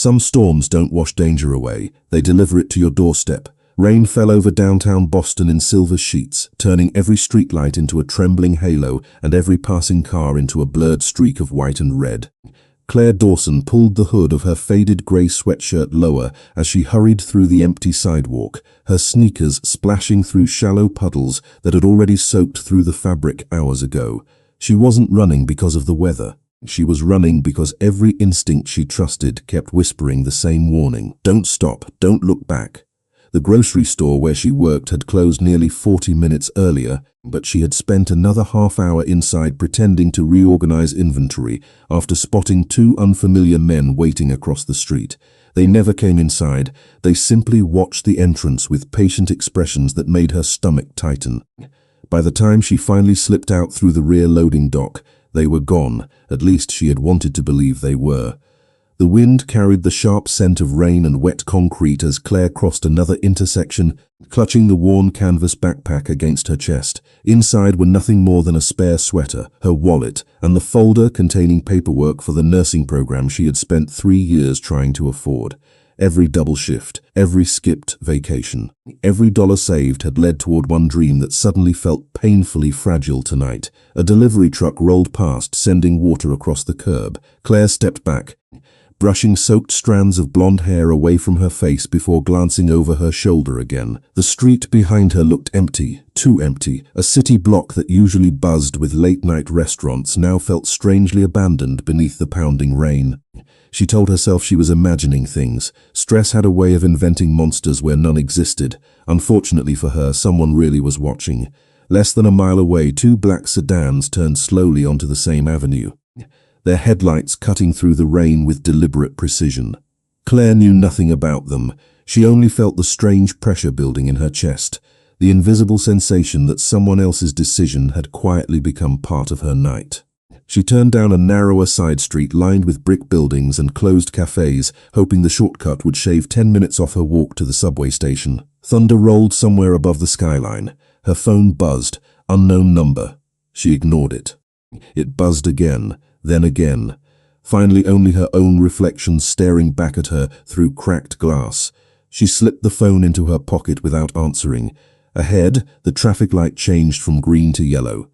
Some storms don't wash danger away, they deliver it to your doorstep. Rain fell over downtown Boston in silver sheets, turning every streetlight into a trembling halo and every passing car into a blurred streak of white and red. Claire Dawson pulled the hood of her faded grey sweatshirt lower as she hurried through the empty sidewalk, her sneakers splashing through shallow puddles that had already soaked through the fabric hours ago. She wasn't running because of the weather. She was running because every instinct she trusted kept whispering the same warning. Don't stop, don't look back. The grocery store where she worked had closed nearly 40 minutes earlier, but she had spent another half hour inside pretending to reorganize inventory after spotting two unfamiliar men waiting across the street. They never came inside, they simply watched the entrance with patient expressions that made her stomach tighten. By the time she finally slipped out through the rear loading dock, they were gone, at least she had wanted to believe they were. The wind carried the sharp scent of rain and wet concrete as Claire crossed another intersection, clutching the worn canvas backpack against her chest. Inside were nothing more than a spare sweater, her wallet, and the folder containing paperwork for the nursing program she had spent 3 years trying to afford. Every double shift, every skipped vacation, every dollar saved had led toward one dream that suddenly felt painfully fragile tonight. A delivery truck rolled past, sending water across the curb. Claire stepped back, brushing soaked strands of blonde hair away from her face before glancing over her shoulder again. The street behind her looked empty, too empty. A city block that usually buzzed with late-night restaurants now felt strangely abandoned beneath the pounding rain. She told herself she was imagining things. Stress had a way of inventing monsters where none existed. Unfortunately for her, someone really was watching. Less than a mile away, two black sedans turned slowly onto the same avenue, their headlights cutting through the rain with deliberate precision. Claire knew nothing about them. She only felt the strange pressure building in her chest, the invisible sensation that someone else's decision had quietly become part of her night. She turned down a narrower side street lined with brick buildings and closed cafes, hoping the shortcut would shave 10 minutes off her walk to the subway station. Thunder rolled somewhere above the skyline. Her phone buzzed. Unknown number. She ignored it. It buzzed again, then again. Finally, only her own reflection staring back at her through cracked glass. She slipped the phone into her pocket without answering. Ahead, the traffic light changed from green to yellow.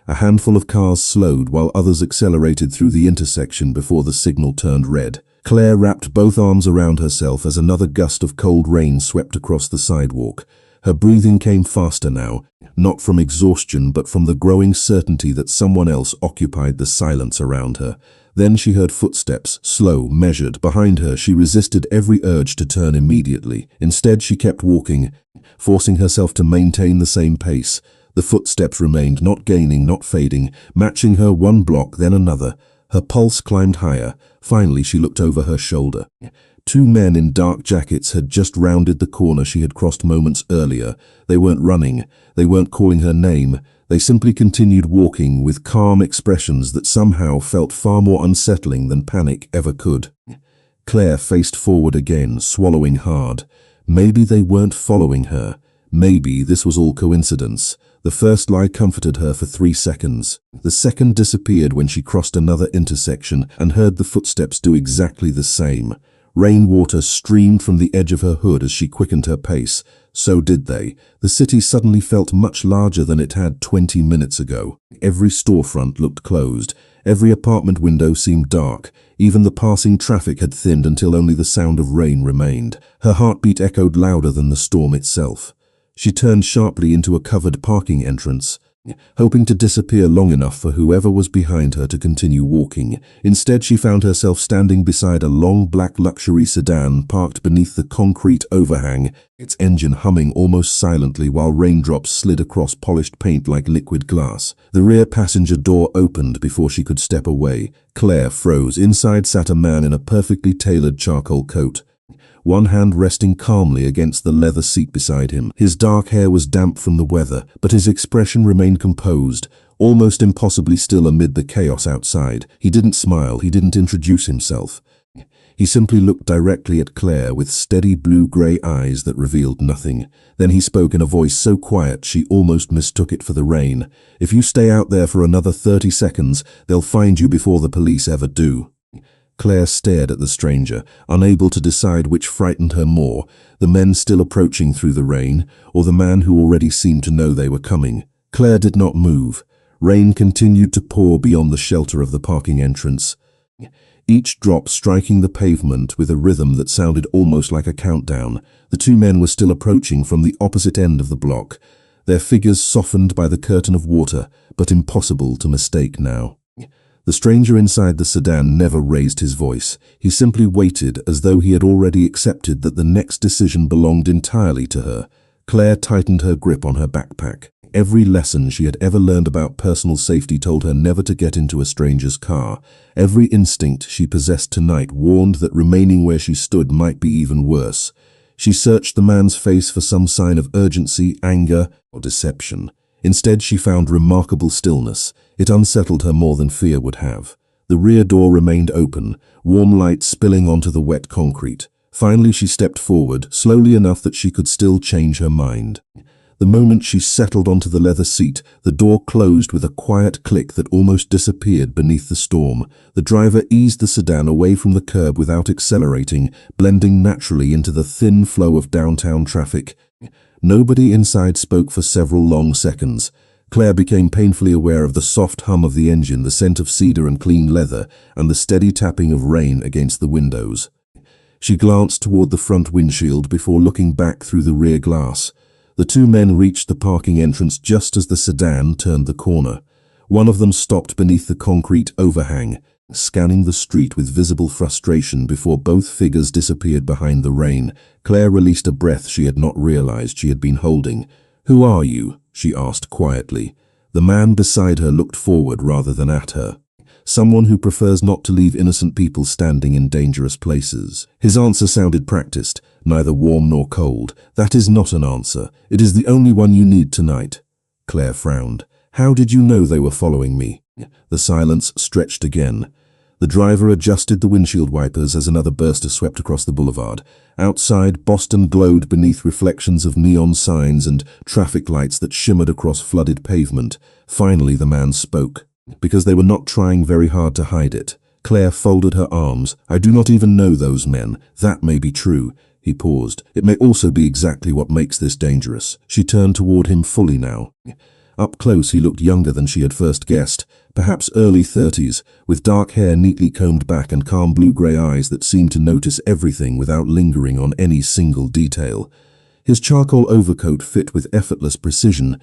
A handful of cars slowed while others accelerated through the intersection before the signal turned red. Claire wrapped both arms around herself as another gust of cold rain swept across the sidewalk. Her breathing came faster now, not from exhaustion but from the growing certainty that someone else occupied the silence around her. Then she heard footsteps, slow, measured. Behind her, she resisted every urge to turn immediately. Instead, she kept walking, forcing herself to maintain the same pace. The footsteps remained, not gaining, not fading, matching her one block, then another. Her pulse climbed higher. Finally, she looked over her shoulder. Two men in dark jackets had just rounded the corner she had crossed moments earlier. They weren't running. They weren't calling her name. They simply continued walking with calm expressions that somehow felt far more unsettling than panic ever could. Claire faced forward again, swallowing hard. Maybe they weren't following her. Maybe this was all coincidence. The first lie comforted her for 3 seconds. The second disappeared when she crossed another intersection and heard the footsteps do exactly the same. Rainwater streamed from the edge of her hood as she quickened her pace. So did they. The city suddenly felt much larger than it had 20 minutes ago. Every storefront looked closed. Every apartment window seemed dark. Even the passing traffic had thinned until only the sound of rain remained. Her heartbeat echoed louder than the storm itself. She turned sharply into a covered parking entrance, hoping to disappear long enough for whoever was behind her to continue walking. Instead, she found herself standing beside a long black luxury sedan parked beneath the concrete overhang, its engine humming almost silently while raindrops slid across polished paint like liquid glass. The rear passenger door opened before she could step away. Claire froze. Inside sat a man in a perfectly tailored charcoal coat, one hand resting calmly against the leather seat beside him. His dark hair was damp from the weather, but his expression remained composed, almost impossibly still amid the chaos outside. He didn't smile, he didn't introduce himself. He simply looked directly at Claire with steady blue-grey eyes that revealed nothing. Then he spoke in a voice so quiet she almost mistook it for the rain. "If you stay out there for another 30 seconds, they'll find you before the police ever do." Claire stared at the stranger, unable to decide which frightened her more, the men still approaching through the rain, or the man who already seemed to know they were coming. Claire did not move. Rain continued to pour beyond the shelter of the parking entrance, each drop striking the pavement with a rhythm that sounded almost like a countdown. The two men were still approaching from the opposite end of the block, their figures softened by the curtain of water, but impossible to mistake now. The stranger inside the sedan never raised his voice. He simply waited as though he had already accepted that the next decision belonged entirely to her. Claire tightened her grip on her backpack. Every lesson she had ever learned about personal safety told her never to get into a stranger's car. Every instinct she possessed tonight warned that remaining where she stood might be even worse. She searched the man's face for some sign of urgency, anger, or deception. Instead, she found remarkable stillness. It unsettled her more than fear would have. The rear door remained open, warm light spilling onto the wet concrete. Finally, she stepped forward, slowly enough that she could still change her mind. The moment she settled onto the leather seat, the door closed with a quiet click that almost disappeared beneath the storm. The driver eased the sedan away from the curb without accelerating, blending naturally into the thin flow of downtown traffic. Nobody inside spoke for several long seconds. Claire became painfully aware of the soft hum of the engine, the scent of cedar and clean leather, and the steady tapping of rain against the windows. She glanced toward the front windshield before looking back through the rear glass. The two men reached the parking entrance just as the sedan turned the corner. One of them stopped beneath the concrete overhang, scanning the street with visible frustration before both figures disappeared behind the rain. Claire released a breath she had not realized she had been holding. "Who are you?" she asked quietly. The man beside her looked forward rather than at her. "Someone who prefers not to leave innocent people standing in dangerous places." His answer sounded practiced, neither warm nor cold. "That is not an answer. It is the only one you need tonight." Claire frowned. "How did you know they were following me?" The silence stretched again. The driver adjusted the windshield wipers as another burster swept across the boulevard. Outside, Boston glowed beneath reflections of neon signs and traffic lights that shimmered across flooded pavement. Finally, the man spoke. Because they were not trying very hard to hide it. Claire folded her arms. "I do not even know those men. That may be true." He paused. "It may also be exactly what makes this dangerous." She turned toward him fully now. Up close, he looked younger than she had first guessed, perhaps early 30s, with dark hair neatly combed back and calm blue-gray eyes that seemed to notice everything without lingering on any single detail. His charcoal overcoat fit with effortless precision,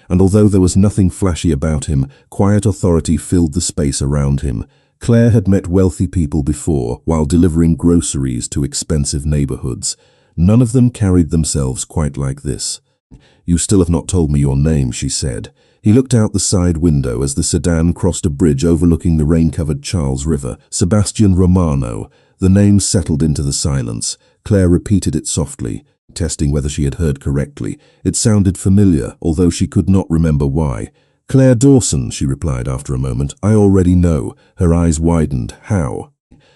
and although there was nothing flashy about him, quiet authority filled the space around him. Claire had met wealthy people before, while delivering groceries to expensive neighborhoods. None of them carried themselves quite like this. "You still have not told me your name," she said. He looked out the side window as the sedan crossed a bridge overlooking the rain-covered Charles River. "Sebastian Romano." The name settled into the silence. Claire repeated it softly, testing whether she had heard correctly. It sounded familiar, although she could not remember why. "Claire Dawson," she replied after a moment. "I already know." Her eyes widened. "How?"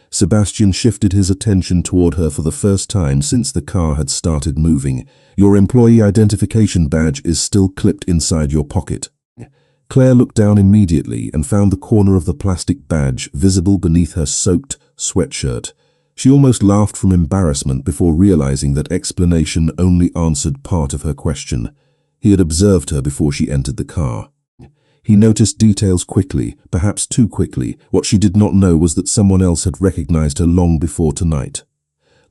Sebastian shifted his attention toward her for the first time since the car had started moving. "Your employee identification badge is still clipped inside your pocket." Claire looked down immediately and found the corner of the plastic badge visible beneath her soaked sweatshirt. She almost laughed from embarrassment before realizing that explanation only answered part of her question. He had observed her before she entered the car. He noticed details quickly, perhaps too quickly. What she did not know was that someone else had recognized her long before tonight.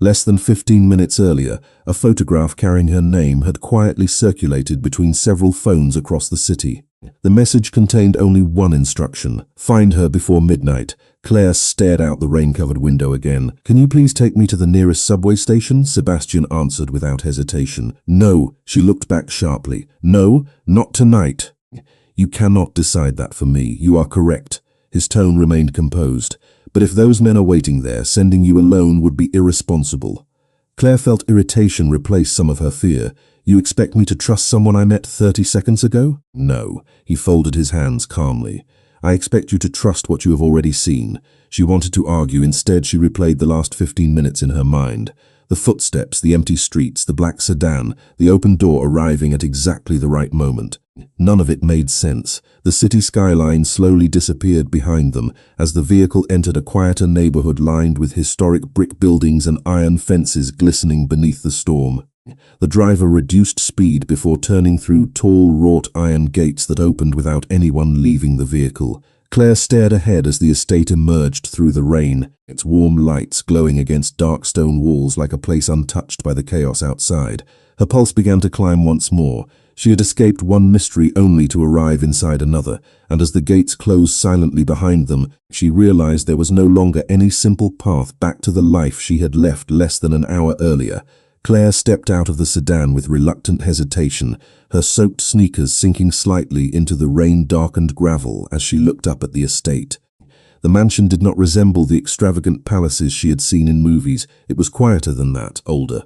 Less than 15 minutes earlier, a photograph carrying her name had quietly circulated between several phones across the city. The message contained only one instruction: find her before midnight. Claire stared out the rain-covered window again. "Can you please take me to the nearest subway station?" Sebastian answered without hesitation. "No." She looked back sharply. "No, not tonight." "You cannot decide that for me. You are correct." His tone remained composed. "But if those men are waiting there, sending you alone would be irresponsible." Claire felt irritation replace some of her fear. "You expect me to trust someone I met 30 seconds ago?" "No." He folded his hands calmly. "I expect you to trust what you have already seen." She wanted to argue. Instead, she replayed the last 15 minutes in her mind. The footsteps, the empty streets, the black sedan, the open door arriving at exactly the right moment. None of it made sense. The city skyline slowly disappeared behind them as the vehicle entered a quieter neighborhood lined with historic brick buildings and iron fences glistening beneath the storm. The driver reduced speed before turning through tall wrought iron gates that opened without anyone leaving the vehicle. Claire stared ahead as the estate emerged through the rain, its warm lights glowing against dark stone walls like a place untouched by the chaos outside. Her pulse began to climb once more. She had escaped one mystery only to arrive inside another, and as the gates closed silently behind them, she realized there was no longer any simple path back to the life she had left less than an hour earlier. Claire stepped out of the sedan with reluctant hesitation, her soaked sneakers sinking slightly into the rain-darkened gravel as she looked up at the estate. The mansion did not resemble the extravagant palaces she had seen in movies. It was quieter than that, older.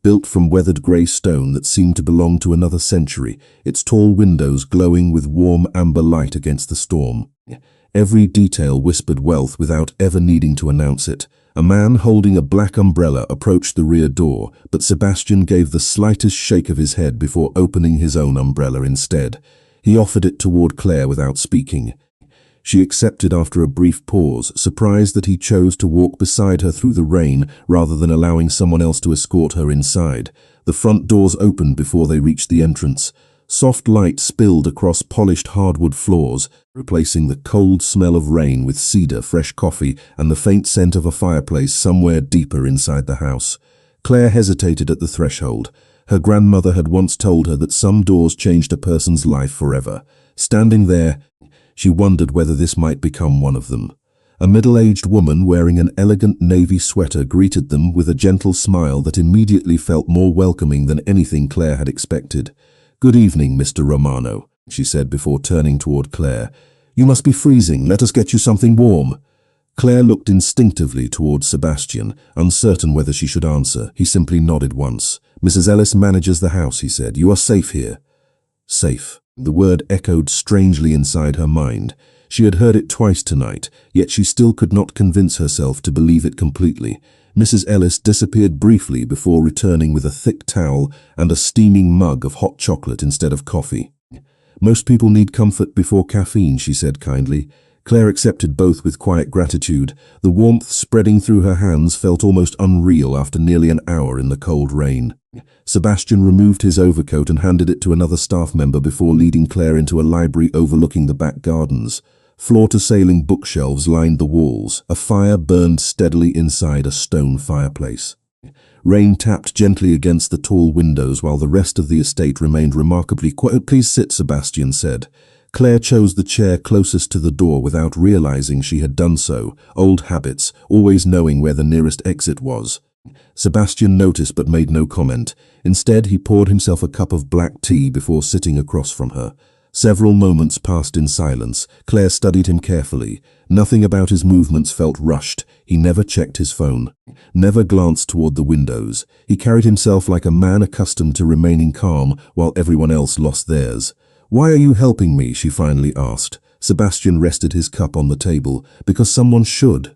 Built from weathered grey stone that seemed to belong to another century, its tall windows glowing with warm amber light against the storm. Every detail whispered wealth without ever needing to announce it. A man holding a black umbrella approached the rear door, but Sebastian gave the slightest shake of his head before opening his own umbrella instead. He offered it toward Claire without speaking. She accepted after a brief pause, surprised that he chose to walk beside her through the rain rather than allowing someone else to escort her inside. The front doors opened before they reached the entrance. Soft light spilled across polished hardwood floors, replacing the cold smell of rain with cedar, fresh coffee, and the faint scent of a fireplace somewhere deeper inside the house. Claire hesitated at the threshold. Her grandmother had once told her that some doors changed a person's life forever. Standing there, she wondered whether this might become one of them. A middle-aged woman wearing an elegant navy sweater greeted them with a gentle smile that immediately felt more welcoming than anything Claire had expected. "Good evening, Mr. Romano," she said before turning toward Claire. "You must be freezing. Let us get you something warm." Claire looked instinctively towards Sebastian, uncertain whether she should answer. He simply nodded once. "Mrs. Ellis manages the house," he said. "You are safe here." Safe. The word echoed strangely inside her mind. She had heard it twice tonight, yet she still could not convince herself to believe it completely. Mrs. Ellis disappeared briefly before returning with a thick towel and a steaming mug of hot chocolate instead of coffee. "Most people need comfort before caffeine," she said kindly. Claire accepted both with quiet gratitude. The warmth spreading through her hands felt almost unreal after nearly an hour in the cold rain. Sebastian removed his overcoat and handed it to another staff member before leading Claire into a library overlooking the back gardens. Floor-to-ceiling bookshelves lined the walls. A fire burned steadily inside a stone fireplace. Rain tapped gently against the tall windows while the rest of the estate remained remarkably quiet. "Please sit," Sebastian said. Claire chose the chair closest to the door without realizing she had done so. Old habits, always knowing where the nearest exit was. Sebastian noticed but made no comment. Instead, he poured himself a cup of black tea before sitting across from her. Several moments passed in silence. Claire studied him carefully. Nothing about his movements felt rushed. He never checked his phone, never glanced toward the windows. He carried himself like a man accustomed to remaining calm while everyone else lost theirs. "Why are you helping me?" she finally asked. Sebastian rested his cup on the table. "Because someone should.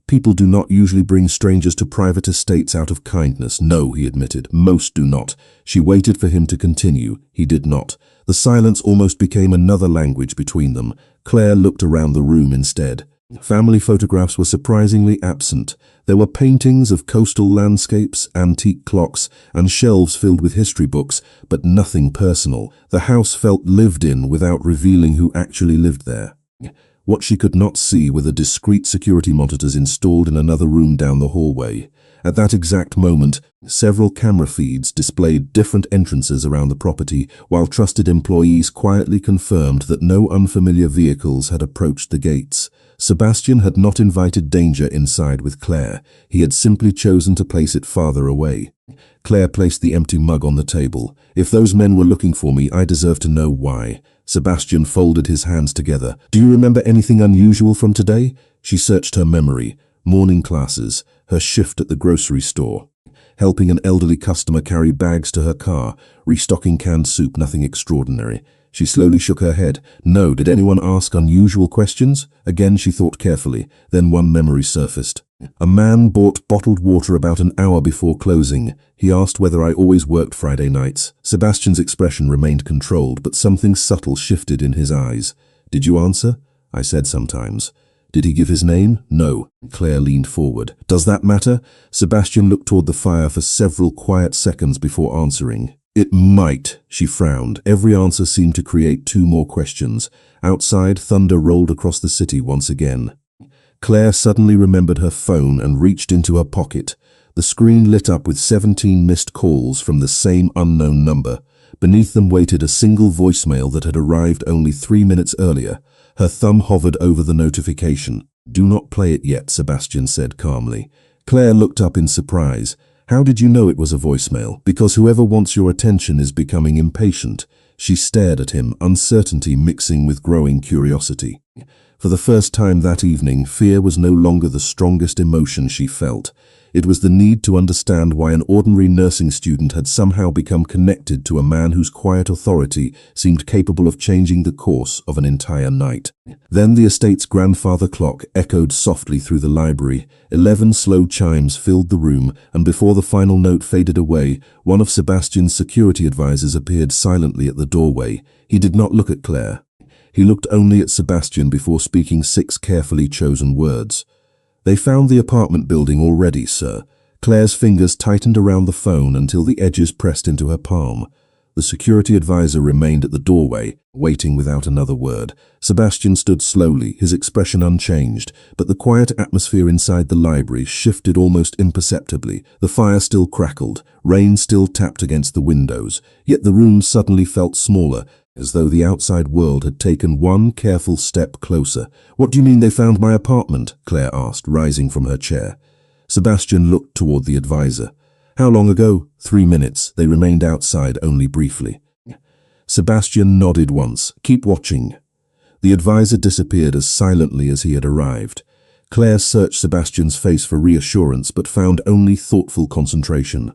People do not usually bring strangers to private estates out of kindness." "No," he admitted. "Most do not." She waited for him to continue. He did not. The silence almost became another language between them. Claire looked around the room instead. Family photographs were surprisingly absent. There were paintings of coastal landscapes, antique clocks, and shelves filled with history books, but nothing personal. The house felt lived in without revealing who actually lived there. What she could not see were the discreet security monitors installed in another room down the hallway. At that exact moment, several camera feeds displayed different entrances around the property, while trusted employees quietly confirmed that no unfamiliar vehicles had approached the gates. Sebastian had not invited danger inside with Claire. He had simply chosen to place it farther away. Claire placed the empty mug on the table. "If those men were looking for me, I deserve to know why." Sebastian folded his hands together. "Do you remember anything unusual from today?" She searched her memory. Morning classes, her shift at the grocery store, helping an elderly customer carry bags to her car, restocking canned soup, nothing extraordinary. She slowly shook her head. "No, did anyone ask unusual questions?" Again she thought carefully. Then one memory surfaced. A man bought bottled water about an hour before closing. He asked whether I always worked Friday nights. Sebastian's expression remained controlled, but something subtle shifted in his eyes. Did you answer? I said sometimes. Did he give his name? No. Claire leaned forward. Does that matter? Sebastian looked toward the fire for several quiet seconds before answering. It might, she frowned. Every answer seemed to create two more questions. Outside, thunder rolled across the city once again. Claire suddenly remembered her phone and reached into her pocket. The screen lit up with 17 missed calls from the same unknown number. Beneath them waited a single voicemail that had arrived only 3 minutes earlier. Her thumb hovered over the notification. Do not play it yet, Sebastian said calmly. Claire looked up in surprise. How did you know it was a voicemail? Because whoever wants your attention is becoming impatient. She stared at him, uncertainty mixing with growing curiosity. For the first time that evening, fear was no longer the strongest emotion she felt. It was the need to understand why an ordinary nursing student had somehow become connected to a man whose quiet authority seemed capable of changing the course of an entire night. Then the estate's grandfather clock echoed softly through the library. 11 slow chimes filled the room, and before the final note faded away, one of Sebastian's security advisors appeared silently at the doorway. He did not look at Claire. He looked only at Sebastian before speaking 6 carefully chosen words. They found the apartment building already, sir. Claire's fingers tightened around the phone until the edges pressed into her palm. The security advisor remained at the doorway, waiting without another word. Sebastian stood slowly, his expression unchanged, but the quiet atmosphere inside the library shifted almost imperceptibly. The fire still crackled, rain still tapped against the windows, yet the room suddenly felt smaller, as though the outside world had taken one careful step closer. What do you mean they found my apartment? Claire asked, rising from her chair. Sebastian looked toward the advisor. How long ago? 3 minutes. They remained outside only briefly. Sebastian nodded once. Keep watching. The advisor disappeared as silently as he had arrived. Claire searched Sebastian's face for reassurance, but found only thoughtful concentration.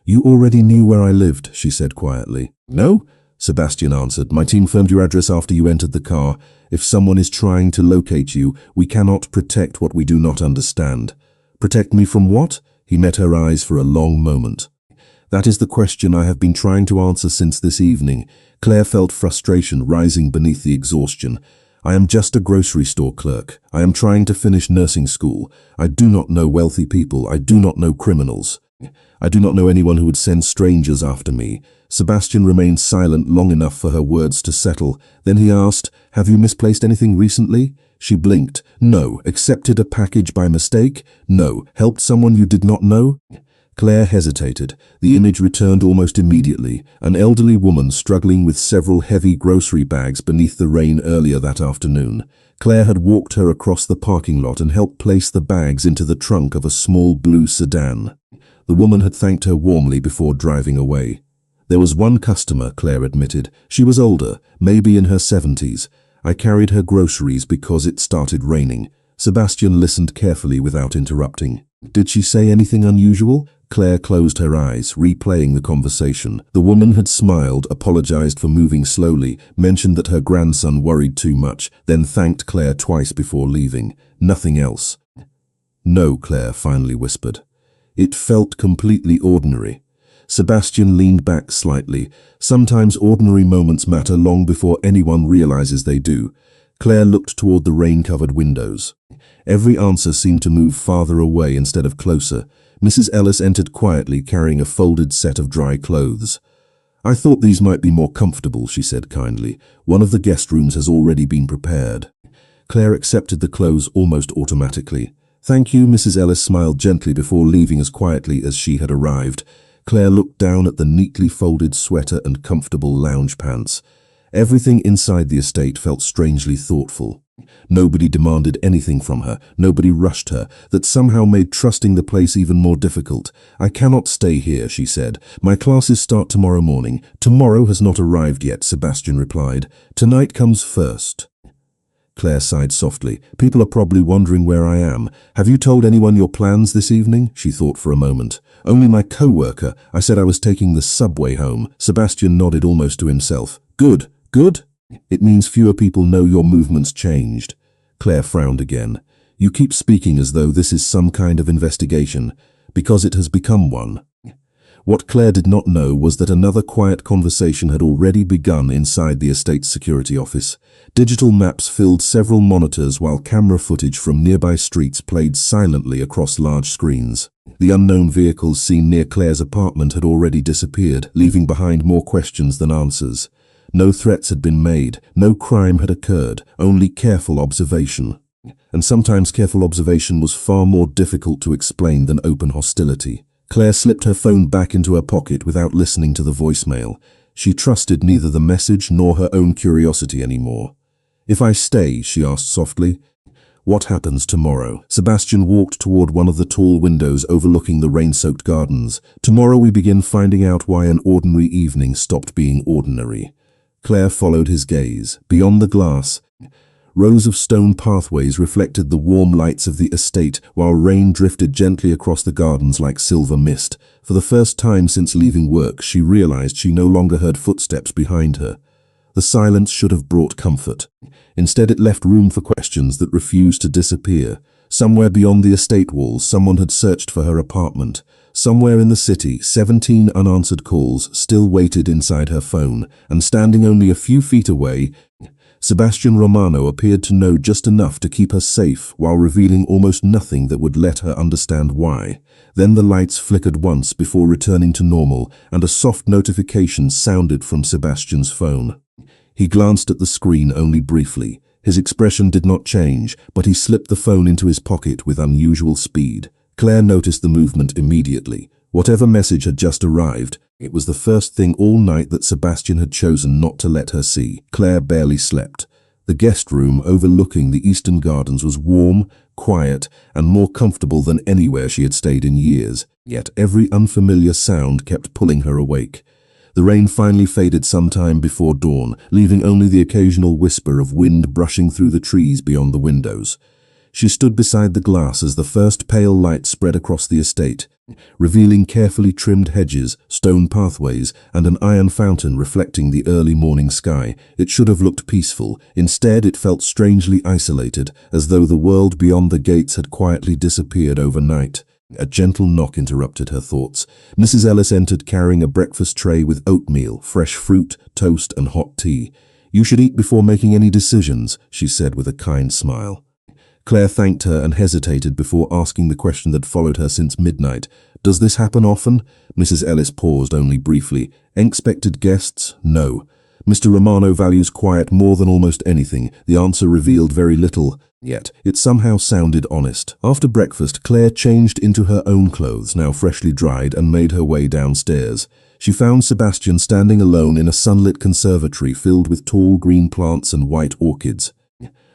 You already knew where I lived, she said quietly. No? Sebastian answered. My team confirmed your address after you entered the car. If someone is trying to locate you, we cannot protect what we do not understand. Protect me from what? He met her eyes for a long moment. That is the question I have been trying to answer since this evening. Claire felt frustration rising beneath the exhaustion. I am just a grocery store clerk. I am trying to finish nursing school. I do not know wealthy people. I do not know criminals. I do not know anyone who would send strangers after me. Sebastian remained silent long enough for her words to settle. Then he asked, Have you misplaced anything recently? She blinked. No. Accepted a package by mistake? No. Helped someone you did not know? Claire hesitated. The image returned almost immediately. An elderly woman struggling with several heavy grocery bags beneath the rain earlier that afternoon. Claire had walked her across the parking lot and helped place the bags into the trunk of a small blue sedan. The woman had thanked her warmly before driving away. There was one customer, Claire admitted. She was older, maybe in her 70s. I carried her groceries because it started raining. Sebastian listened carefully without interrupting. Did she say anything unusual? Claire closed her eyes, replaying the conversation. The woman had smiled, apologized for moving slowly, mentioned that her grandson worried too much, then thanked Claire twice before leaving. Nothing else. No, Claire finally whispered. It felt completely ordinary. Sebastian leaned back slightly. Sometimes ordinary moments matter long before anyone realizes they do. Claire looked toward the rain-covered windows. Every answer seemed to move farther away instead of closer. Mrs. Ellis entered quietly, carrying a folded set of dry clothes. I thought these might be more comfortable, she said kindly. One of the guest rooms has already been prepared. Claire accepted the clothes almost automatically. Thank you, Mrs. Ellis smiled gently before leaving as quietly as she had arrived. Claire looked down at the neatly folded sweater and comfortable lounge pants. Everything inside the estate felt strangely thoughtful. Nobody demanded anything from her, nobody rushed her, that somehow made trusting the place even more difficult. I cannot stay here, she said. My classes start tomorrow morning. Tomorrow has not arrived yet, Sebastian replied. Tonight comes first. Claire sighed softly. People are probably wondering where I am. Have you told anyone your plans this evening? She thought for a moment. Only my co-worker. I said I was taking the subway home. Sebastian nodded almost to himself. Good. Good? It means fewer people know your movement's changed. Claire frowned again. You keep speaking as though this is some kind of investigation, because it has become one. What Claire did not know was that another quiet conversation had already begun inside the estate's security office. Digital maps filled several monitors while camera footage from nearby streets played silently across large screens. The unknown vehicles seen near Claire's apartment had already disappeared, leaving behind more questions than answers. No threats had been made, no crime had occurred, only careful observation. And sometimes careful observation was far more difficult to explain than open hostility. Claire slipped her phone back into her pocket without listening to the voicemail. She trusted neither the message nor her own curiosity anymore. "If I stay," she asked softly, "what happens tomorrow?" Sebastian walked toward one of the tall windows overlooking the rain-soaked gardens. "Tomorrow we begin finding out why an ordinary evening stopped being ordinary." Claire followed his gaze. Beyond the glass, rows of stone pathways reflected the warm lights of the estate, while rain drifted gently across the gardens like silver mist. For the first time since leaving work, she realized she no longer heard footsteps behind her. The silence should have brought comfort. Instead, it left room for questions that refused to disappear. Somewhere beyond the estate walls, someone had searched for her apartment. Somewhere in the city, 17 unanswered calls still waited inside her phone, and standing only a few feet away, Sebastian Romano appeared to know just enough to keep her safe while revealing almost nothing that would let her understand why. Then the lights flickered once before returning to normal, and a soft notification sounded from Sebastian's phone. He glanced at the screen only briefly. His expression did not change, but he slipped the phone into his pocket with unusual speed. Claire noticed the movement immediately. Whatever message had just arrived, it was the first thing all night that Sebastian had chosen not to let her see. Claire barely slept. The guest room overlooking the eastern gardens was warm, quiet, and more comfortable than anywhere she had stayed in years. Yet every unfamiliar sound kept pulling her awake. The rain finally faded sometime before dawn, leaving only the occasional whisper of wind brushing through the trees beyond the windows. She stood beside the glass as the first pale light spread across the estate, revealing carefully trimmed hedges, stone pathways, and an iron fountain reflecting the early morning sky. It should have looked peaceful. Instead, it felt strangely isolated, as though the world beyond the gates had quietly disappeared overnight. A gentle knock interrupted her thoughts. Mrs. Ellis entered carrying a breakfast tray with oatmeal, fresh fruit, toast, and hot tea. "You should eat before making any decisions," she said with a kind smile. Claire thanked her and hesitated before asking the question that followed her since midnight. "Does this happen often?" Mrs. Ellis paused only briefly. "Unexpected guests? No. Mr. Romano values quiet more than almost anything." The answer revealed very little, yet it somehow sounded honest. After breakfast, Claire changed into her own clothes, now freshly dried, and made her way downstairs. She found Sebastian standing alone in a sunlit conservatory filled with tall green plants and white orchids.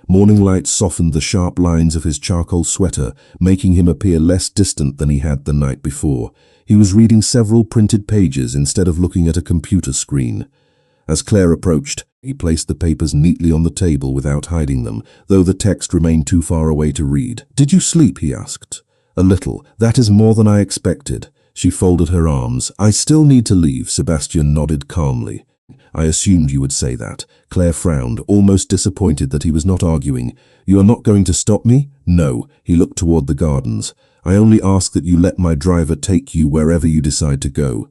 Morning light softened the sharp lines of his charcoal sweater, making him appear less distant than he had the night before. He was reading several printed pages instead of looking at a computer screen. As Claire approached, he placed the papers neatly on the table without hiding them, though the text remained too far away to read. "Did you sleep?" he asked. "A little. That is more than I expected." She folded her arms. "I still need to leave." Sebastian nodded calmly. "I assumed you would say that." Claire frowned, almost disappointed that he was not arguing. "You are not going to stop me?" "No." He looked toward the gardens. "I only ask that you let my driver take you wherever you decide to go."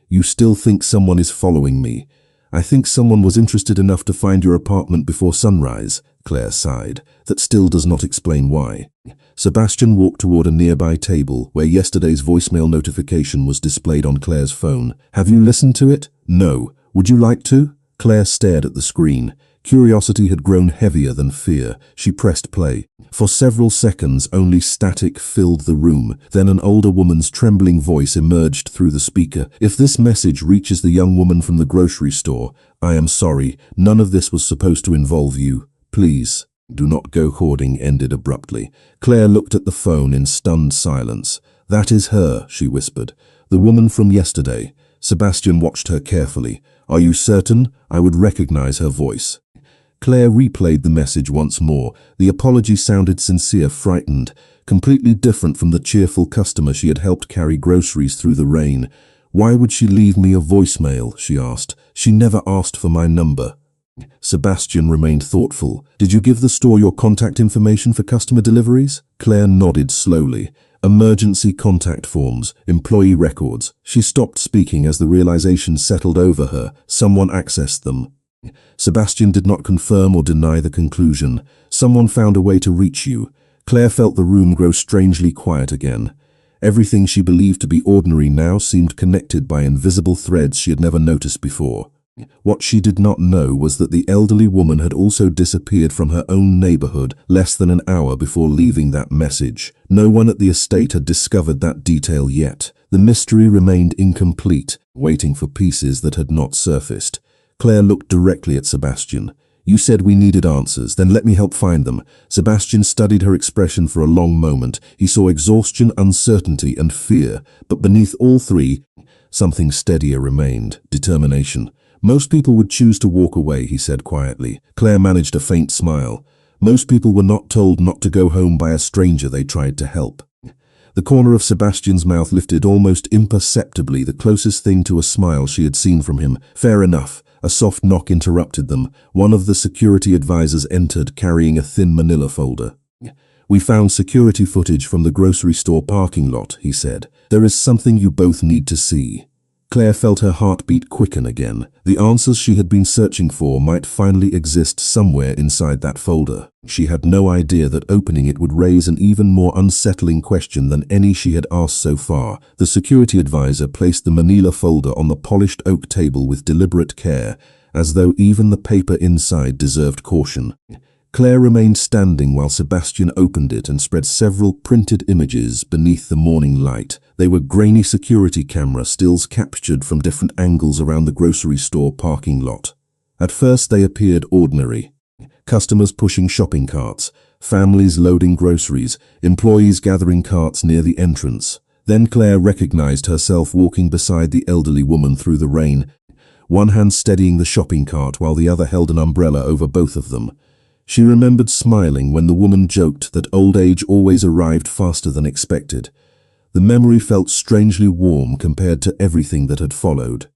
"You still think someone is following me?" "I think someone was interested enough to find your apartment before sunrise." Claire sighed. "That still does not explain why." Sebastian walked toward a nearby table where yesterday's voicemail notification was displayed on Claire's phone. "Have you listened to it?" "No." "Would you like to?" Claire stared at the screen. Curiosity had grown heavier than fear. She pressed play. For several seconds, only static filled the room. Then an older woman's trembling voice emerged through the speaker. "If this message reaches the young woman from the grocery store, I am sorry. None of this was supposed to involve you. Please, do not go hoarding," ended abruptly. Claire looked at the phone in stunned silence. "That is her," she whispered. "The woman from yesterday." Sebastian watched her carefully. "Are you certain? I would recognize her voice." Claire replayed the message once more. The apology sounded sincere, frightened, completely different from the cheerful customer she had helped carry groceries through the rain. "Why would she leave me a voicemail?" she asked. "She never asked for my number." Sebastian remained thoughtful. Did you give the store your contact information for customer deliveries? Claire nodded slowly. Emergency contact forms, employee records. She stopped speaking as the realization settled over her. Someone accessed them. Sebastian did not confirm or deny the conclusion. Someone found a way to reach you. Claire felt the room grow strangely quiet again. Everything she believed to be ordinary now seemed connected by invisible threads she had never noticed before. What she did not know was that the elderly woman had also disappeared from her own neighborhood less than an hour before leaving that message. No one at the estate had discovered that detail yet. The mystery remained incomplete, waiting for pieces that had not surfaced. Claire looked directly at Sebastian. You said we needed answers, then let me help find them. Sebastian studied her expression for a long moment. He saw exhaustion, uncertainty, and fear, but beneath all three, something steadier remained: determination. Most people would choose to walk away, he said quietly. Claire managed a faint smile. Most people were not told not to go home by a stranger they tried to help. The corner of Sebastian's mouth lifted almost imperceptibly, the closest thing to a smile she had seen from him. Fair enough. A soft knock interrupted them. One of the security advisors entered, carrying a thin manila folder. We found security footage from the grocery store parking lot, he said. There is something you both need to see. Claire felt her heartbeat quicken again. The answers she had been searching for might finally exist somewhere inside that folder. She had no idea that opening it would raise an even more unsettling question than any she had asked so far. The security advisor placed the manila folder on the polished oak table with deliberate care, as though even the paper inside deserved caution. Claire remained standing while Sebastian opened it and spread several printed images beneath the morning light. They were grainy security camera stills captured from different angles around the grocery store parking lot. At first they appeared ordinary. Customers pushing shopping carts, families loading groceries, employees gathering carts near the entrance. Then Claire recognized herself walking beside the elderly woman through the rain, one hand steadying the shopping cart while the other held an umbrella over both of them. She remembered smiling when the woman joked that old age always arrived faster than expected. The memory felt strangely warm compared to everything that had followed.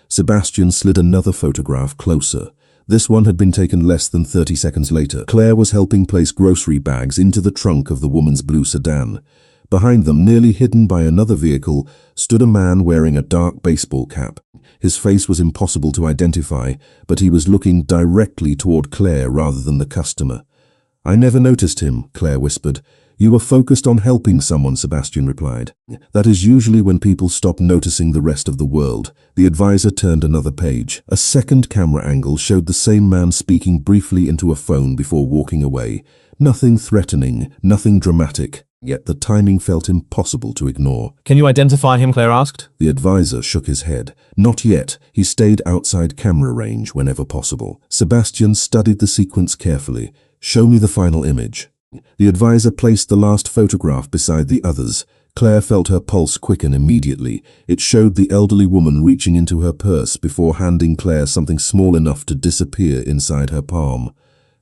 Sebastian slid another photograph closer. This one had been taken less than 30 seconds later. Claire was helping place grocery bags into the trunk of the woman's blue sedan. Behind them, nearly hidden by another vehicle, stood a man wearing a dark baseball cap. His face was impossible to identify, but he was looking directly toward Claire rather than the customer. I never noticed him, Claire whispered. You were focused on helping someone, Sebastian replied. That is usually when people stop noticing the rest of the world. The advisor turned another page. A second camera angle showed the same man speaking briefly into a phone before walking away. Nothing threatening, nothing dramatic. Yet the timing felt impossible to ignore. Can you identify him? Claire asked. The advisor shook his head. Not yet. He stayed outside camera range whenever possible. Sebastian studied the sequence carefully. Show me the final image. The advisor placed the last photograph beside the others. Claire felt her pulse quicken immediately. It showed the elderly woman reaching into her purse before handing Claire something small enough to disappear inside her palm.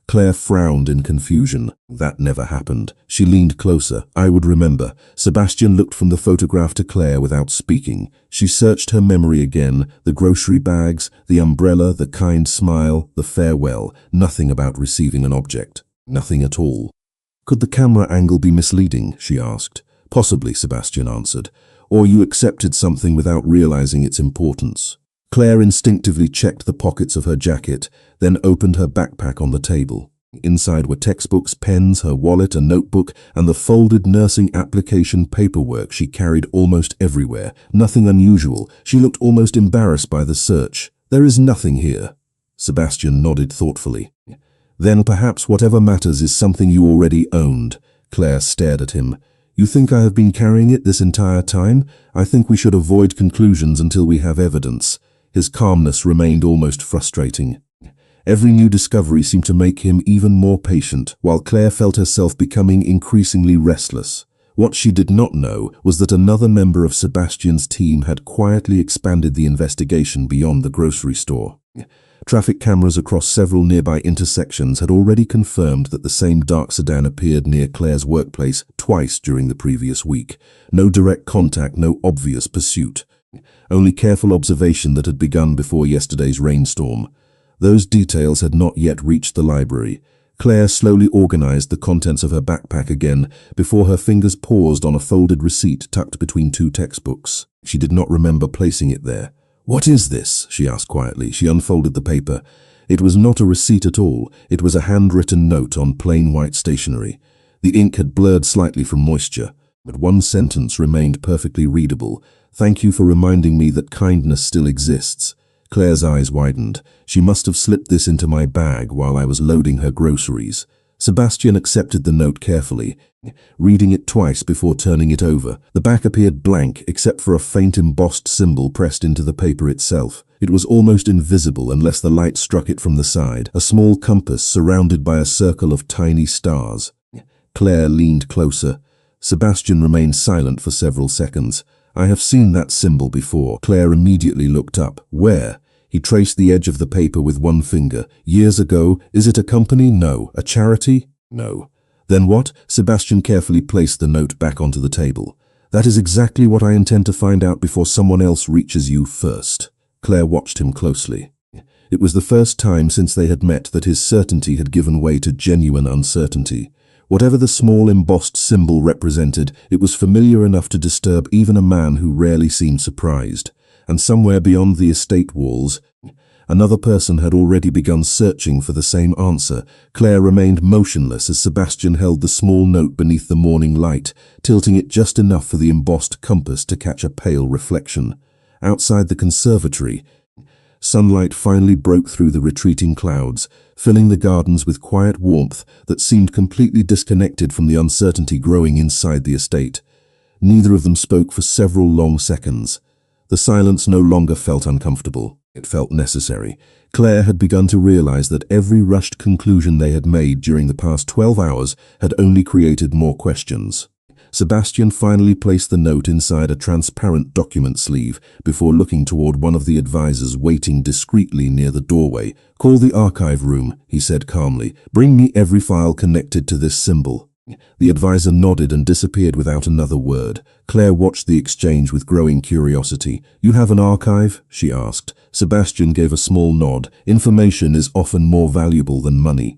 Claire frowned in confusion. That never happened. She leaned closer. I would remember. Sebastian looked from the photograph to Claire without speaking. She searched her memory again. The grocery bags, the umbrella, the kind smile, the farewell. Nothing about receiving an object. Nothing at all. Could the camera angle be misleading? She asked. Possibly, Sebastian answered. Or you accepted something without realizing its importance. Claire instinctively checked the pockets of her jacket, then opened her backpack on the table. Inside were textbooks, pens, her wallet, a notebook, and the folded nursing application paperwork she carried almost everywhere. Nothing unusual. She looked almost embarrassed by the search. There is nothing here. Sebastian nodded thoughtfully. Then perhaps whatever matters is something you already owned. Claire stared at him. You think I have been carrying it this entire time? I think we should avoid conclusions until we have evidence. His calmness remained almost frustrating. Every new discovery seemed to make him even more patient, while Claire felt herself becoming increasingly restless. What she did not know was that another member of Sebastian's team had quietly expanded the investigation beyond the grocery store. Traffic cameras across several nearby intersections had already confirmed that the same dark sedan appeared near Claire's workplace twice during the previous week. No direct contact, no obvious pursuit. Only careful observation that had begun before yesterday's rainstorm. Those details had not yet reached the library. Claire slowly organized the contents of her backpack again before her fingers paused on a folded receipt tucked between two textbooks. She did not remember placing it there. "What is this?" she asked quietly. She unfolded the paper. It was not a receipt at all. It was a handwritten note on plain white stationery. The ink had blurred slightly from moisture, but one sentence remained perfectly readable. "Thank you for reminding me that kindness still exists." Claire's eyes widened. She must have slipped this into my bag while I was loading her groceries. Sebastian accepted the note carefully, reading it twice before turning it over. The back appeared blank except for a faint embossed symbol pressed into the paper itself. It was almost invisible unless the light struck it from the side, a small compass surrounded by a circle of tiny stars. Claire leaned closer. Sebastian remained silent for several seconds. "I have seen that symbol before." Claire immediately looked up. "Where?" He traced the edge of the paper with one finger. "Years ago. Is it a company? No. A charity? No." "Then what?" Sebastian carefully placed the note back onto the table. "That is exactly what I intend to find out before someone else reaches you first." Claire watched him closely. It was the first time since they had met that his certainty had given way to genuine uncertainty. Whatever the small embossed symbol represented, it was familiar enough to disturb even a man who rarely seemed surprised. And somewhere beyond the estate walls, another person had already begun searching for the same answer. Claire remained motionless as Sebastian held the small note beneath the morning light, tilting it just enough for the embossed compass to catch a pale reflection. Outside the conservatory, sunlight finally broke through the retreating clouds, filling the gardens with quiet warmth that seemed completely disconnected from the uncertainty growing inside the estate. Neither of them spoke for several long seconds. The silence no longer felt uncomfortable. It felt necessary. Claire had begun to realize that every rushed conclusion they had made during the past 12 hours had only created more questions. Sebastian finally placed the note inside a transparent document sleeve before looking toward one of the advisors waiting discreetly near the doorway. "Call the archive room," he said calmly. "Bring me every file connected to this symbol." The advisor nodded and disappeared without another word. Claire watched the exchange with growing curiosity. "You have an archive?" she asked. Sebastian gave a small nod. "Information is often more valuable than money."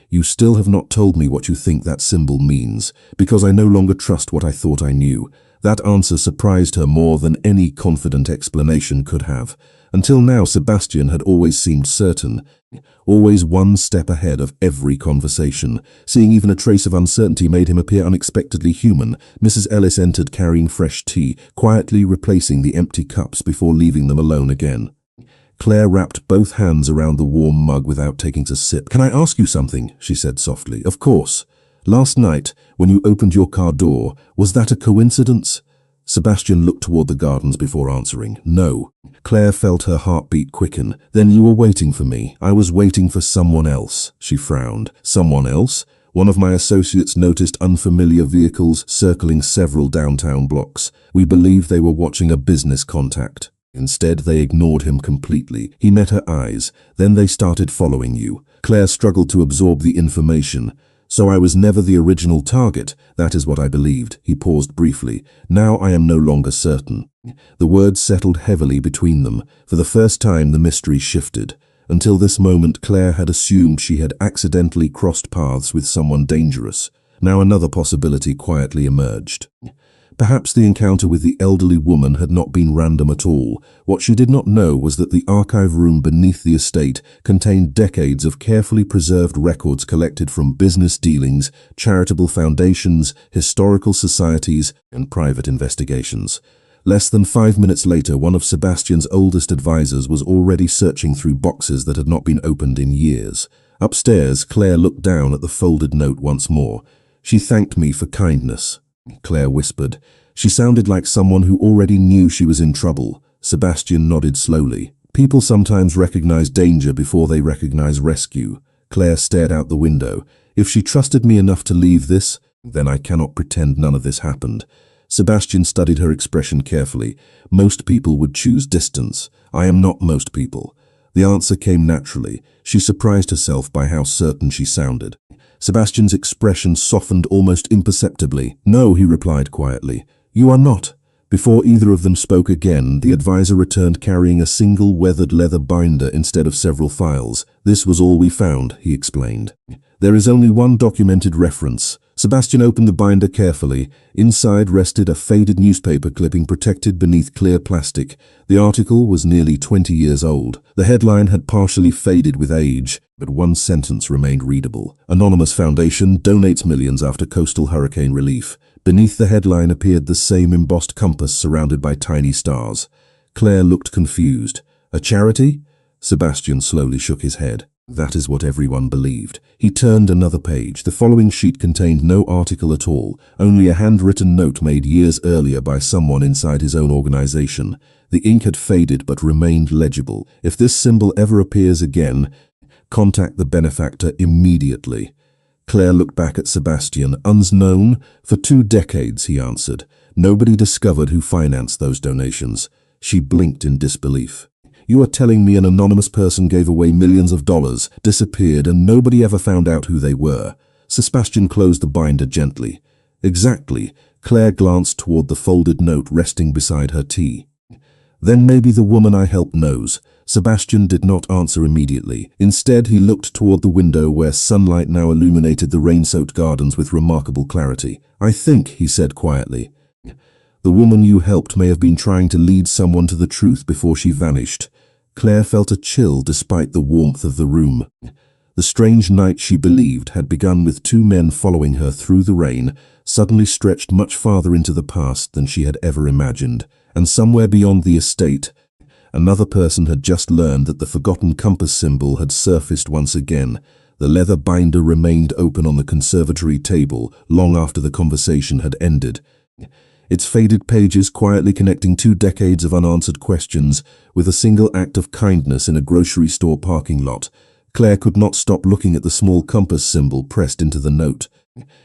"You still have not told me what you think that symbol means, because I no longer trust what I thought I knew." That answer surprised her more than any confident explanation could have. Until now, Sebastian had always seemed certain, always one step ahead of every conversation. Seeing even a trace of uncertainty made him appear unexpectedly human. Mrs. Ellis entered carrying fresh tea, quietly replacing the empty cups before leaving them alone again. Claire wrapped both hands around the warm mug without taking a sip. "Can I ask you something?" she said softly. "Of course. Last night, when you opened your car door, was that a coincidence?" Sebastian looked toward the gardens before answering. "No." Claire felt her heartbeat quicken. "Then you were waiting for me." "I was waiting for someone else," she frowned. "Someone else?" "One of my associates noticed unfamiliar vehicles circling several downtown blocks. We believed they were watching a business contact. Instead, they ignored him completely." He met her eyes. "Then they started following you." Claire struggled to absorb the information. "So I was never the original target. That is what I believed." He paused briefly. "Now I am no longer certain." The words settled heavily between them. For the first time, the mystery shifted. Until this moment, Claire had assumed she had accidentally crossed paths with someone dangerous. Now another possibility quietly emerged. Perhaps the encounter with the elderly woman had not been random at all. What she did not know was that the archive room beneath the estate contained decades of carefully preserved records collected from business dealings, charitable foundations, historical societies, and private investigations. Less than 5 minutes later, one of Sebastian's oldest advisors was already searching through boxes that had not been opened in years. Upstairs, Claire looked down at the folded note once more. "She thanked me for kindness," Claire whispered. She sounded like someone who already knew she was in trouble. Sebastian nodded slowly. "People sometimes recognize danger before they recognize rescue." Claire stared out the window. "If she trusted me enough to leave this, then I cannot pretend none of this happened." Sebastian studied her expression carefully. "Most people would choose distance. I am not most people." The answer came naturally. She surprised herself by how certain she sounded. Sebastian's expression softened almost imperceptibly. "No," he replied quietly. "You are not." Before either of them spoke again, the advisor returned carrying a single weathered leather binder instead of several files. "This was all we found," he explained. "There is only one documented reference." Sebastian opened the binder carefully. Inside rested a faded newspaper clipping protected beneath clear plastic. The article was nearly 20 years old. The headline had partially faded with age, but one sentence remained readable. "Anonymous Foundation donates millions after coastal hurricane relief." Beneath the headline appeared the same embossed compass surrounded by tiny stars. Claire looked confused. "A charity?" Sebastian slowly shook his head. That is what everyone believed. He turned another page. The following sheet contained no article at all, only a handwritten note made years earlier by someone inside his own organization. The ink had faded but remained legible. "If this symbol ever appears again, contact the benefactor immediately." Claire looked back at Sebastian. "Unknown? For 2 decades," he answered. "Nobody discovered who financed those donations." She blinked in disbelief. "You are telling me an anonymous person gave away millions of dollars, disappeared, and nobody ever found out who they were?" Sebastian closed the binder gently. "Exactly." Claire glanced toward the folded note resting beside her tea. "Then maybe the woman I helped knows." Sebastian did not answer immediately. Instead, he looked toward the window where sunlight now illuminated the rain-soaked gardens with remarkable clarity. "I think," he said quietly, "the woman you helped may have been trying to lead someone to the truth before she vanished." Claire felt a chill despite the warmth of the room. The strange night, she believed, had begun with 2 men following her through the rain, suddenly stretched much farther into the past than she had ever imagined. And somewhere beyond the estate, another person had just learned that the forgotten compass symbol had surfaced once again. The leather binder remained open on the conservatory table long after the conversation had ended. Its faded pages quietly connecting 2 decades of unanswered questions with a single act of kindness in a grocery store parking lot. Claire could not stop looking at the small compass symbol pressed into the note.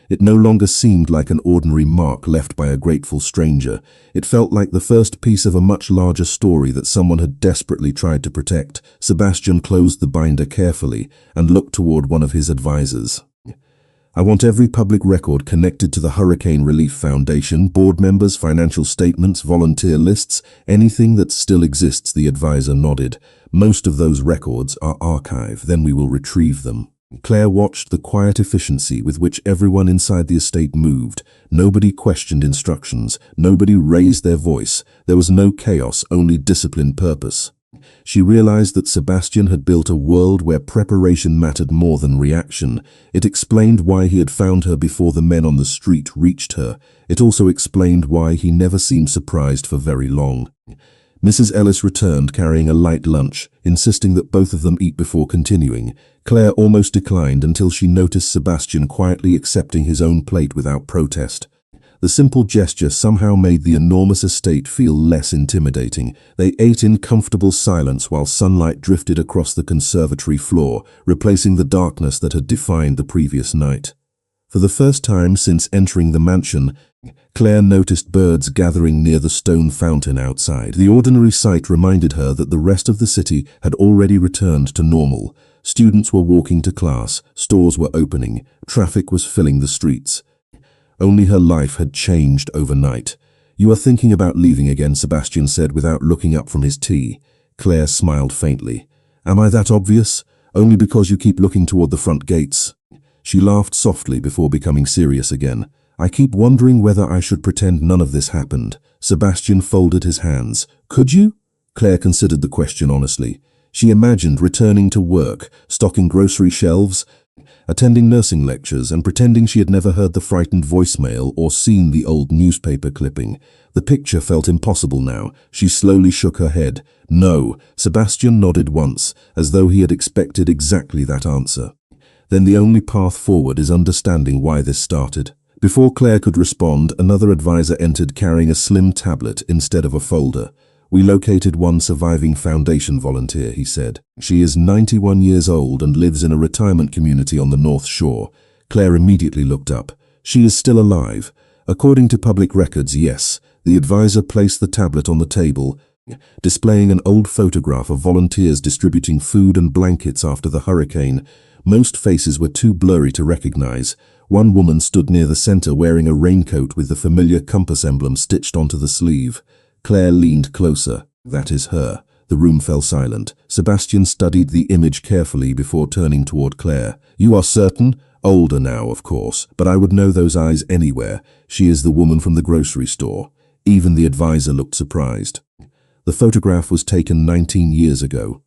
It no longer seemed like an ordinary mark left by a grateful stranger. It felt like the first piece of a much larger story that someone had desperately tried to protect. Sebastian closed the binder carefully and looked toward one of his advisors. "I want every public record connected to the Hurricane Relief Foundation, board members, financial statements, volunteer lists, anything that still exists," the advisor nodded. "Most of those records are archived, then we will retrieve them." Claire watched the quiet efficiency with which everyone inside the estate moved. Nobody questioned instructions. Nobody raised their voice. There was no chaos, only disciplined purpose. She realized that Sebastian had built a world where preparation mattered more than reaction. It explained why he had found her before the men on the street reached her. It also explained why he never seemed surprised for very long. Mrs. Ellis returned carrying a light lunch, insisting that both of them eat before continuing. Claire almost declined until she noticed Sebastian quietly accepting his own plate without protest. The simple gesture somehow made the enormous estate feel less intimidating. They ate in comfortable silence while sunlight drifted across the conservatory floor, replacing the darkness that had defined the previous night. For the first time since entering the mansion, Claire noticed birds gathering near the stone fountain outside. The ordinary sight reminded her that the rest of the city had already returned to normal. Students were walking to class, stores were opening, traffic was filling the streets. Only her life had changed overnight. "You are thinking about leaving again," Sebastian said without looking up from his tea. Claire smiled faintly. "Am I that obvious? Only because you keep looking toward the front gates." She laughed softly before becoming serious again. "I keep wondering whether I should pretend none of this happened." Sebastian folded his hands. "Could you?" Claire considered the question honestly. She imagined returning to work, stocking grocery shelves, attending nursing lectures, and pretending she had never heard the frightened voicemail or seen the old newspaper clipping. The picture felt impossible now. She slowly shook her head. "No." Sebastian nodded once, as though he had expected exactly that answer. "Then the only path forward is understanding why this started." Before Claire could respond, another advisor entered carrying a slim tablet instead of a folder. "We located one surviving foundation volunteer," he said. "She is 91 years old and lives in a retirement community on the North Shore." Claire immediately looked up. "She is still alive." "According to public records, yes." The advisor placed the tablet on the table, displaying an old photograph of volunteers distributing food and blankets after the hurricane. Most faces were too blurry to recognize. One woman stood near the center wearing a raincoat with the familiar compass emblem stitched onto the sleeve. Claire leaned closer. That is her. The room fell silent. Sebastian studied the image carefully before turning toward Claire. You are certain? Older now, of course, but I would know those eyes anywhere. She is the woman from the grocery store. Even the advisor looked surprised. The photograph was taken 19 years ago.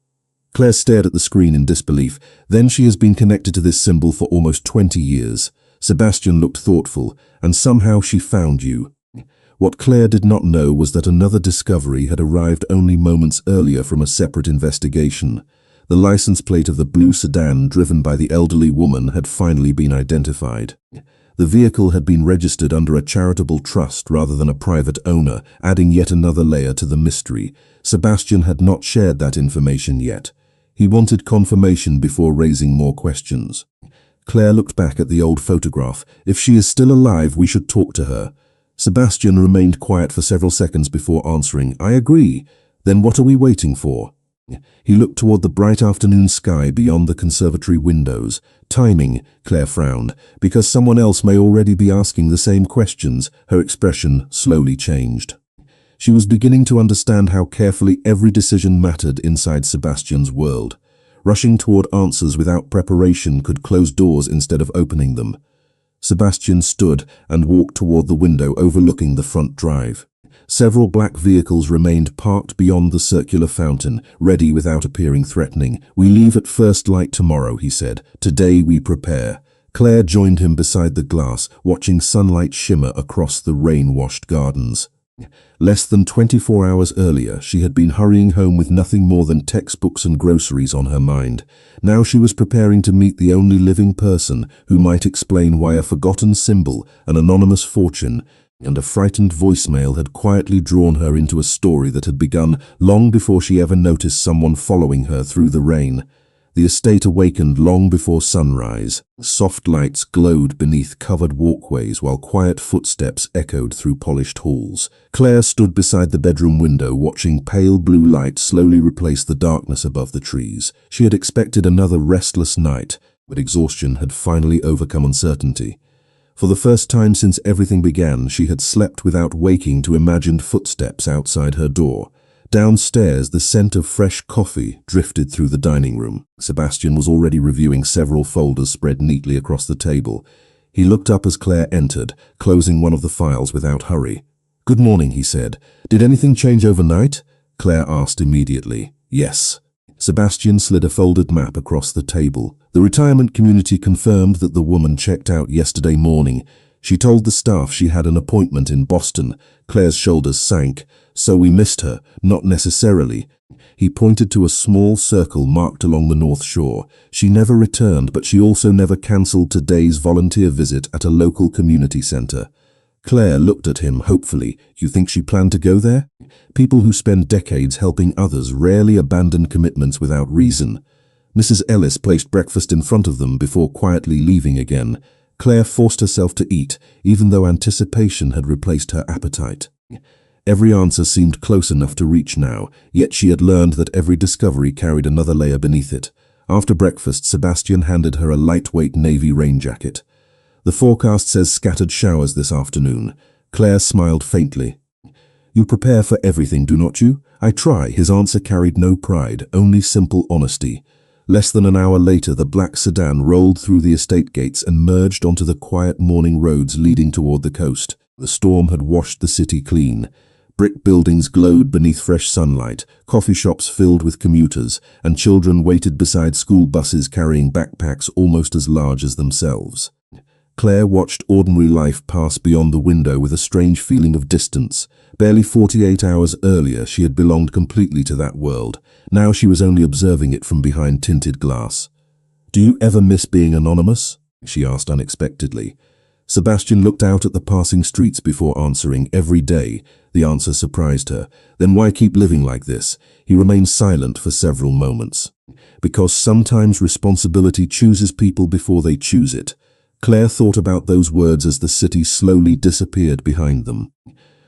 Claire stared at the screen in disbelief. Then she has been connected to this symbol for almost 20 years. Sebastian looked thoughtful, and somehow she found you. What Claire did not know was that another discovery had arrived only moments earlier from a separate investigation. The license plate of the blue sedan driven by the elderly woman had finally been identified. The vehicle had been registered under a charitable trust rather than a private owner, adding yet another layer to the mystery. Sebastian had not shared that information yet. He wanted confirmation before raising more questions. Claire looked back at the old photograph. If she is still alive, we should talk to her. Sebastian remained quiet for several seconds before answering. I agree. Then what are we waiting for? He looked toward the bright afternoon sky beyond the conservatory windows. Timing, Claire frowned, because someone else may already be asking the same questions. Her expression slowly changed. She was beginning to understand how carefully every decision mattered inside Sebastian's world. Rushing toward answers without preparation could close doors instead of opening them. Sebastian stood and walked toward the window overlooking the front drive. Several black vehicles remained parked beyond the circular fountain, ready without appearing threatening. We leave at first light tomorrow, he said. Today we prepare. Claire joined him beside the glass, watching sunlight shimmer across the rain-washed gardens. Less than 24 hours earlier, she had been hurrying home with nothing more than textbooks and groceries on her mind. Now she was preparing to meet the only living person who might explain why a forgotten symbol, an anonymous fortune, and a frightened voicemail had quietly drawn her into a story that had begun long before she ever noticed someone following her through the rain. The estate awakened long before sunrise. Soft lights glowed beneath covered walkways while quiet footsteps echoed through polished halls. Claire stood beside the bedroom window watching pale blue light slowly replace the darkness above the trees. She had expected another restless night, but exhaustion had finally overcome uncertainty. For the first time since everything began, she had slept without waking to imagined footsteps outside her door. Downstairs, the scent of fresh coffee drifted through the dining room. Sebastian was already reviewing several folders spread neatly across the table. He looked up as Claire entered, closing one of the files without hurry. Good morning, he said. Did anything change overnight? Claire asked immediately. Yes. Sebastian slid a folded map across the table. The retirement community confirmed that the woman checked out yesterday morning. She told the staff she had an appointment in Boston. Claire's shoulders sank. So we missed her, not necessarily. He pointed to a small circle marked along the North Shore. She never returned, but she also never cancelled today's volunteer visit at a local community center. Claire looked at him hopefully. You think she planned to go there? People who spend decades helping others rarely abandon commitments without reason. Mrs. Ellis placed breakfast in front of them before quietly leaving again. Claire forced herself to eat, even though anticipation had replaced her appetite. Every answer seemed close enough to reach now, yet she had learned that every discovery carried another layer beneath it. After breakfast, Sebastian handed her a lightweight navy rain jacket. The forecast says scattered showers this afternoon. Claire smiled faintly. You prepare for everything, do not you? I try. His answer carried no pride, only simple honesty. Less than an hour later, the black sedan rolled through the estate gates and merged onto the quiet morning roads leading toward the coast. The storm had washed the city clean. Brick buildings glowed beneath fresh sunlight, coffee shops filled with commuters, and children waited beside school buses carrying backpacks almost as large as themselves. Claire watched ordinary life pass beyond the window with a strange feeling of distance. Barely 48 hours earlier, she had belonged completely to that world. Now she was only observing it from behind tinted glass. Do you ever miss being anonymous? She asked unexpectedly. Sebastian looked out at the passing streets before answering. Every day. The answer surprised her. Then why keep living like this? He remained silent for several moments. Because sometimes responsibility chooses people before they choose it. Claire thought about those words as the city slowly disappeared behind them.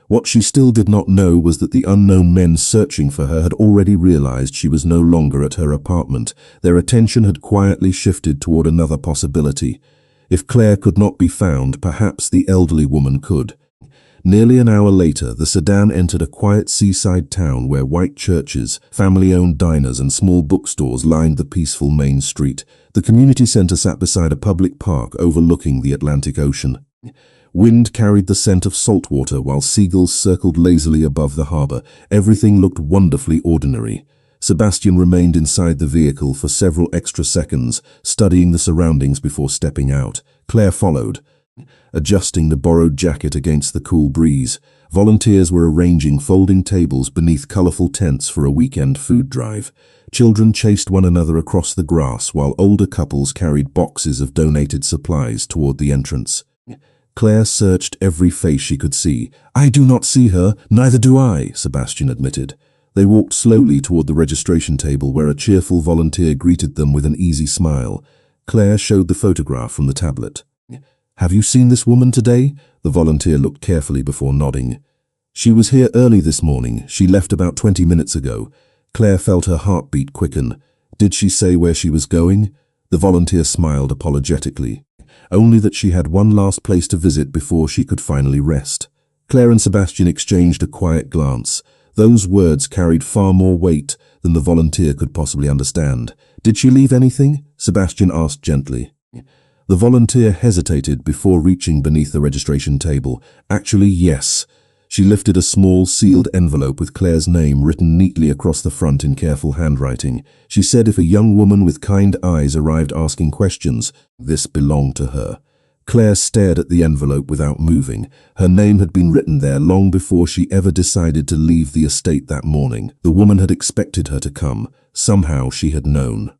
What she still did not know was that the unknown men searching for her had already realized she was no longer at her apartment. Their attention had quietly shifted toward another possibility. If Claire could not be found, perhaps the elderly woman could. Nearly an hour later, the sedan entered a quiet seaside town where white churches, family-owned diners and small bookstores lined the peaceful main street. The community center sat beside a public park overlooking the Atlantic Ocean. Wind carried the scent of salt water while seagulls circled lazily above the harbor. Everything looked wonderfully ordinary. Sebastian remained inside the vehicle for several extra seconds, studying the surroundings before stepping out. Claire followed, adjusting the borrowed jacket against the cool breeze. Volunteers were arranging folding tables beneath colorful tents for a weekend food drive. Children chased one another across the grass while older couples carried boxes of donated supplies toward the entrance. Claire searched every face she could see. "I do not see her, neither do I," Sebastian admitted. They walked slowly toward the registration table where a cheerful volunteer greeted them with an easy smile. Claire showed the photograph from the tablet. "Have you seen this woman today?" The volunteer looked carefully before nodding. "She was here early this morning. She left about 20 minutes ago." Claire felt her heartbeat quicken. "Did she say where she was going?" The volunteer smiled apologetically. "Only that she had one last place to visit before she could finally rest." Claire and Sebastian exchanged a quiet glance. Those words carried far more weight than the volunteer could possibly understand. "Did she leave anything?" Sebastian asked gently. The volunteer hesitated before reaching beneath the registration table. "Actually, yes." She lifted a small, sealed envelope with Claire's name written neatly across the front in careful handwriting. She said if a young woman with kind eyes arrived asking questions, this belonged to her. Claire stared at the envelope without moving. Her name had been written there long before she ever decided to leave the estate that morning. The woman had expected her to come. Somehow she had known.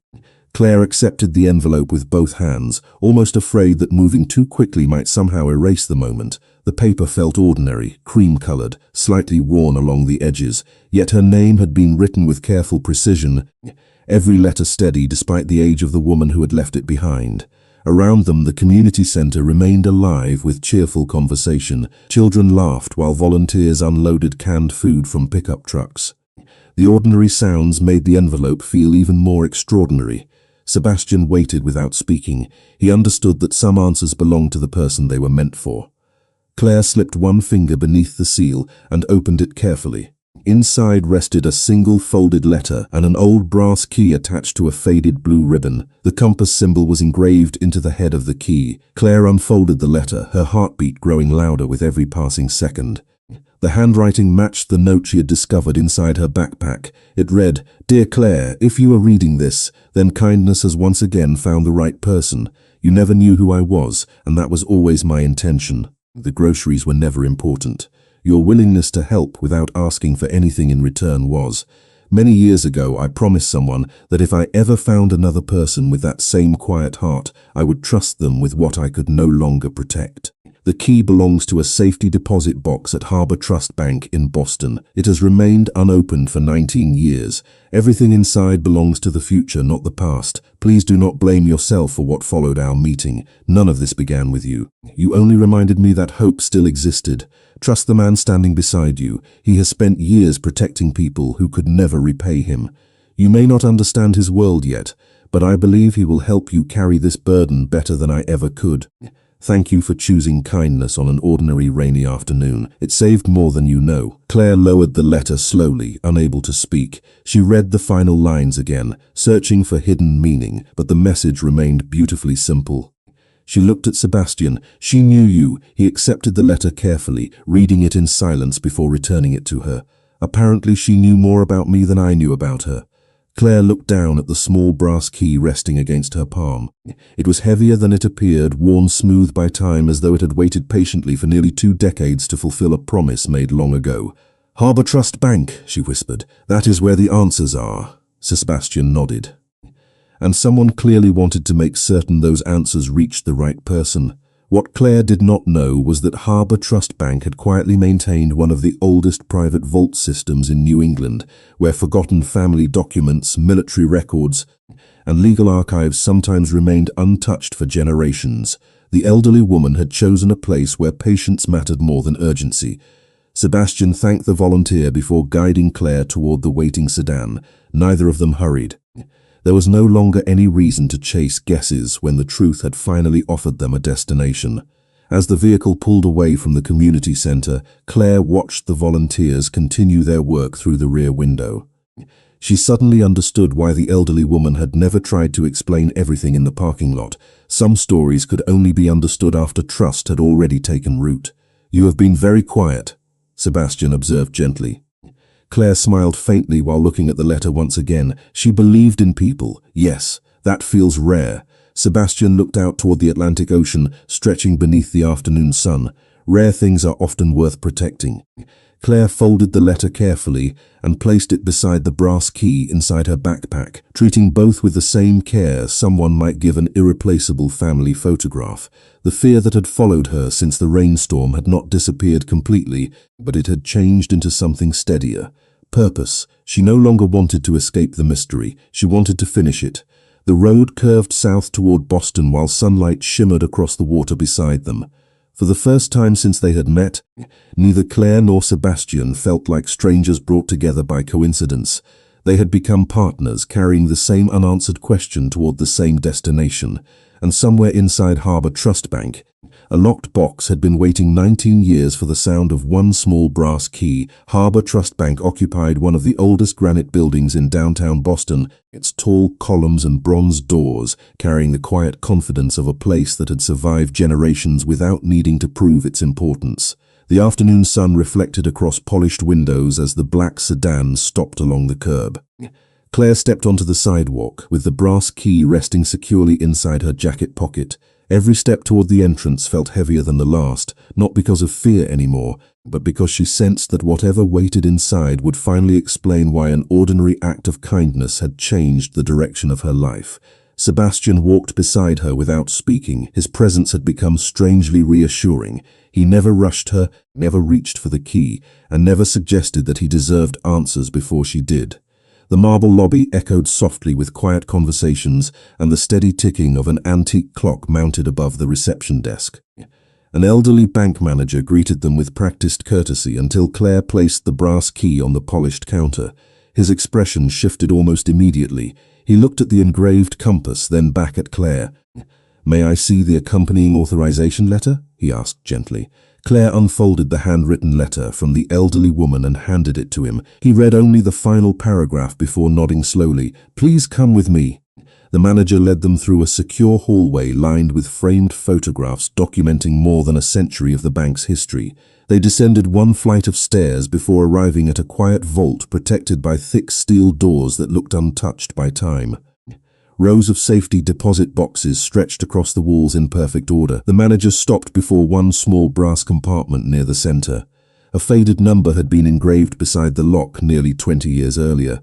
Claire accepted the envelope with both hands, almost afraid that moving too quickly might somehow erase the moment. The paper felt ordinary, cream-colored, slightly worn along the edges, yet her name had been written with careful precision, every letter steady despite the age of the woman who had left it behind. Around them, the community center remained alive with cheerful conversation. Children laughed while volunteers unloaded canned food from pickup trucks. The ordinary sounds made the envelope feel even more extraordinary. Sebastian waited without speaking. He understood that some answers belonged to the person they were meant for. Claire slipped one finger beneath the seal and opened it carefully. Inside rested a single folded letter and an old brass key attached to a faded blue ribbon. The compass symbol was engraved into the head of the key. Claire unfolded the letter, her heartbeat growing louder with every passing second. The handwriting matched the note she had discovered inside her backpack. It read, "Dear Claire, if you are reading this, then kindness has once again found the right person. You never knew who I was, and that was always my intention. The groceries were never important. Your willingness to help without asking for anything in return was. Many years ago, I promised someone that if I ever found another person with that same quiet heart, I would trust them with what I could no longer protect. The key belongs to a safety deposit box at Harbor Trust Bank in Boston. It has remained unopened for 19 years. Everything inside belongs to the future, not the past. Please do not blame yourself for what followed our meeting. None of this began with you. You only reminded me that hope still existed. Trust the man standing beside you. He has spent years protecting people who could never repay him. You may not understand his world yet, but I believe he will help you carry this burden better than I ever could. Thank you for choosing kindness on an ordinary rainy afternoon. It saved more than you know." Claire lowered the letter slowly, unable to speak. She read the final lines again, searching for hidden meaning, but the message remained beautifully simple. She looked at Sebastian. She knew you. He accepted the letter carefully, reading it in silence before returning it to her. Apparently she knew more about me than I knew about her. Claire looked down at the small brass key resting against her palm. It was heavier than it appeared, worn smooth by time as though it had waited patiently for nearly 2 decades to fulfill a promise made long ago. "Harbor Trust Bank," she whispered. "That is where the answers are." Sebastian nodded. And someone clearly wanted to make certain those answers reached the right person. What Claire did not know was that Harbor Trust Bank had quietly maintained one of the oldest private vault systems in New England, where forgotten family documents, military records, and legal archives sometimes remained untouched for generations. The elderly woman had chosen a place where patience mattered more than urgency. Sebastian thanked the volunteer before guiding Claire toward the waiting sedan. Neither of them hurried. There was no longer any reason to chase guesses when the truth had finally offered them a destination. As the vehicle pulled away from the community center, Claire watched the volunteers continue their work through the rear window. She suddenly understood why the elderly woman had never tried to explain everything in the parking lot. Some stories could only be understood after trust had already taken root. "You have been very quiet," Sebastian observed gently. Claire smiled faintly while looking at the letter once again. She believed in people. Yes, that feels rare. Sebastian looked out toward the Atlantic Ocean, stretching beneath the afternoon sun. Rare things are often worth protecting. Claire folded the letter carefully and placed it beside the brass key inside her backpack, treating both with the same care someone might give an irreplaceable family photograph. The fear that had followed her since the rainstorm had not disappeared completely, but it had changed into something steadier. Purpose. She no longer wanted to escape the mystery. She wanted to finish it. The road curved south toward Boston while sunlight shimmered across the water beside them. For the first time since they had met, neither Claire nor Sebastian felt like strangers brought together by coincidence. They had become partners, carrying the same unanswered question toward the same destination. And somewhere inside Harbor Trust Bank, a locked box had been waiting 19 years for the sound of one small brass key. Harbor Trust Bank occupied one of the oldest granite buildings in downtown Boston, its tall columns and bronze doors carrying the quiet confidence of a place that had survived generations without needing to prove its importance. The afternoon sun reflected across polished windows as the black sedan stopped along the curb. Claire stepped onto the sidewalk, with the brass key resting securely inside her jacket pocket. Every step toward the entrance felt heavier than the last, not because of fear anymore, but because she sensed that whatever waited inside would finally explain why an ordinary act of kindness had changed the direction of her life. Sebastian walked beside her without speaking. His presence had become strangely reassuring. He never rushed her, never reached for the key, and never suggested that he deserved answers before she did. The marble lobby echoed softly with quiet conversations and the steady ticking of an antique clock mounted above the reception desk. An elderly bank manager greeted them with practiced courtesy until Claire placed the brass key on the polished counter. His expression shifted almost immediately. He looked at the engraved compass, then back at Claire. "May I see the accompanying authorization letter?" he asked gently. Claire unfolded the handwritten letter from the elderly woman and handed it to him. He read only the final paragraph before nodding slowly. "Please come with me." The manager led them through a secure hallway lined with framed photographs documenting more than a century of the bank's history. They descended one flight of stairs before arriving at a quiet vault protected by thick steel doors that looked untouched by time. Rows of safety deposit boxes stretched across the walls in perfect order. The manager stopped before one small brass compartment near the center. A faded number had been engraved beside the lock nearly 20 years earlier.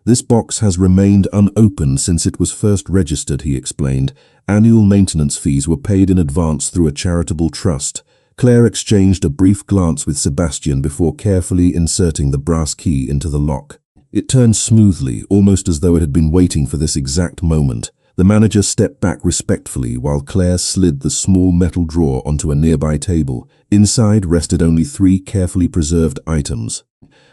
"This box has remained unopened since it was first registered," he explained. "Annual maintenance fees were paid in advance through a charitable trust." Claire exchanged a brief glance with Sebastian before carefully inserting the brass key into the lock. It turned smoothly, almost as though it had been waiting for this exact moment. The manager stepped back respectfully while Claire slid the small metal drawer onto a nearby table. Inside rested only 3 carefully preserved items: